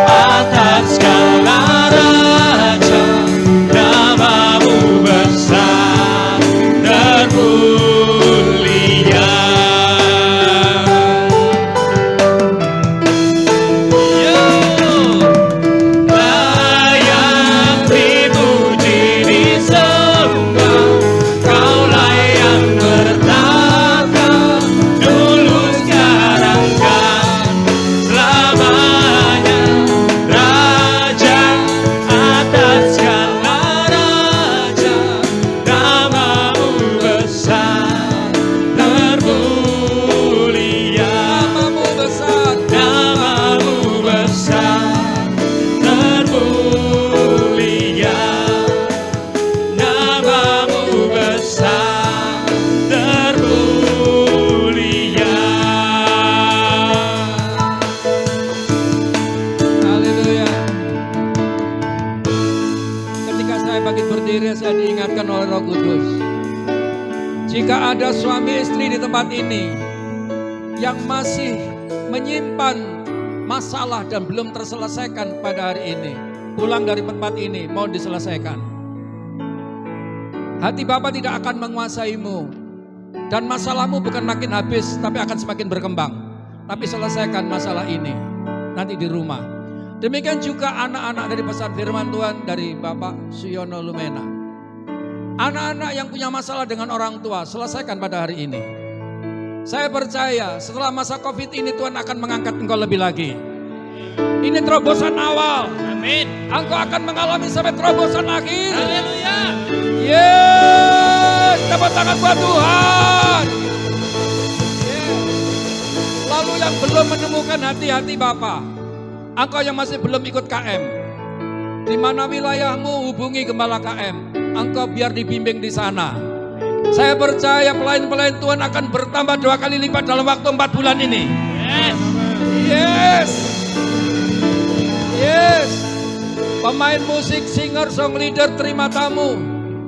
atas segala raja, namamu besar termulia. Layak dipuji, disembah, Kaulah yang bertata dulu, sekarang, dan selamanya. Raja atas segala raja, namamu besar termulia. Namamu besar, namamu besar termulia. Namamu besar termulia. Haleluya. Ketika saya bangkit berdiri, saya diingatkan oleh Roh Kudus. Jika ada suami istri di tempat ini yang masih menyimpan masalah dan belum terselesaikan pada hari ini, pulang dari tempat ini, mau diselesaikan. Hati Bapa tidak akan menguasaimu, dan masalahmu bukan makin habis, tapi akan semakin berkembang. Tapi selesaikan masalah ini nanti di rumah. Demikian juga anak-anak dari pesan firman Tuhan dari Bapak Suyono Lumena. Anak-anak yang punya masalah dengan orang tua, selesaikan pada hari ini. Saya percaya setelah masa COVID ini Tuhan akan mengangkat engkau lebih lagi. Ini terobosan awal. Amin. Engkau akan mengalami sampai terobosan akhir. Haleluya. Yes, tepuk tangan buat Tuhan. Yes. Lalu yang belum menemukan hati-hati Bapa, engkau yang masih belum ikut KM, di mana wilayahmu, hubungi gembala KM. Engkau biar dibimbing di sana. Saya percaya pelayan-pelayan Tuhan akan bertambah 2 kali lipat dalam waktu 4 bulan ini. Yes. Yes. Yes. Pemain musik, singer, song leader, terima tamu.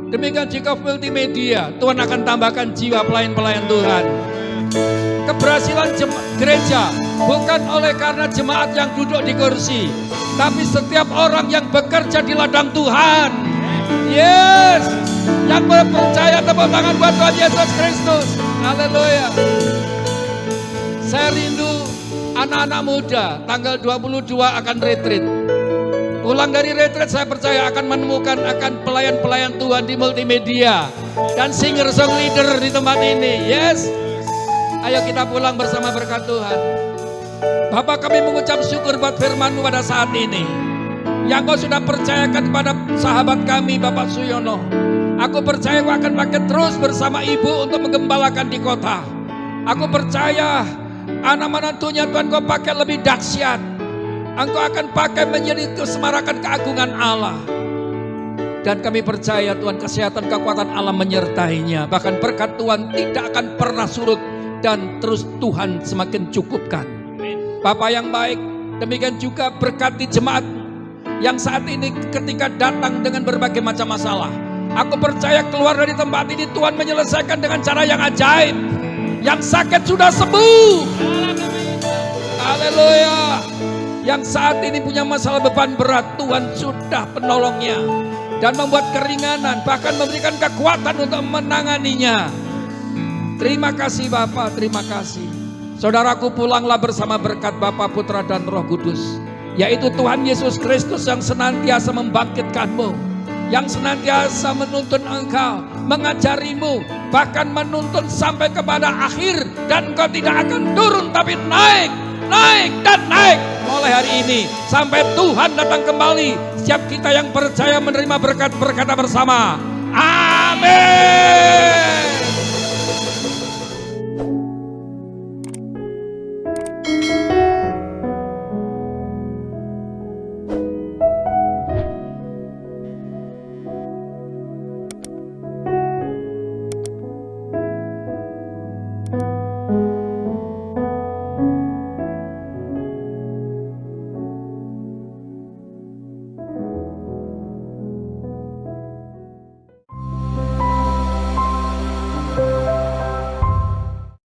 Demikian juga multimedia, Tuhan akan tambahkan jiwa pelayan-pelayan Tuhan. Keberhasilan gereja bukan oleh karena jemaat yang duduk di kursi, tapi setiap orang yang bekerja di ladang Tuhan. Yes, yang percaya, tepuk tangan buat Tuhan Yesus Kristus. Haleluya. Saya rindu anak-anak muda tanggal 22 akan retreat. Pulang dari retreat saya percaya akan menemukan akan pelayan-pelayan Tuhan di multimedia dan singer song leader di tempat ini. Yes. Ayo kita pulang bersama berkat Tuhan. Bapak, kami mengucap syukur buat firman-Mu pada saat ini, yang Kau sudah percayakan kepada sahabat kami Bapak Suyono. Aku percaya Kau akan pakai terus bersama Ibu untuk menggembalakan di kota. Aku percaya anak menantunya Tuhan Kau pakai lebih dahsyat. Engkau akan pakai menjadi kesemarakan keagungan Allah. Dan kami percaya Tuhan, kesehatan kekuatan Allah menyertainya. Bahkan berkat Tuhan tidak akan pernah surut dan terus Tuhan semakin cukupkan. Bapa yang baik, demikian juga berkati jemaat yang saat ini ketika datang dengan berbagai macam masalah. Aku percaya keluar dari tempat ini Tuhan menyelesaikan dengan cara yang ajaib. Yang sakit sudah sembuh. Haleluya. Yang saat ini punya masalah beban berat, Tuhan sudah penolongnya dan membuat keringanan, bahkan memberikan kekuatan untuk menanganinya. Terima kasih Bapa, terima kasih. Saudaraku, pulanglah bersama berkat Bapa, Putra dan Roh Kudus, yaitu Tuhan Yesus Kristus yang senantiasa membangkitkanmu, yang senantiasa menuntun engkau, mengajarimu, bahkan menuntun sampai kepada akhir, dan engkau tidak akan turun tapi naik, naik dan naik mulai hari ini sampai Tuhan datang kembali. Setiap kita yang percaya menerima berkat berkata bersama, amin.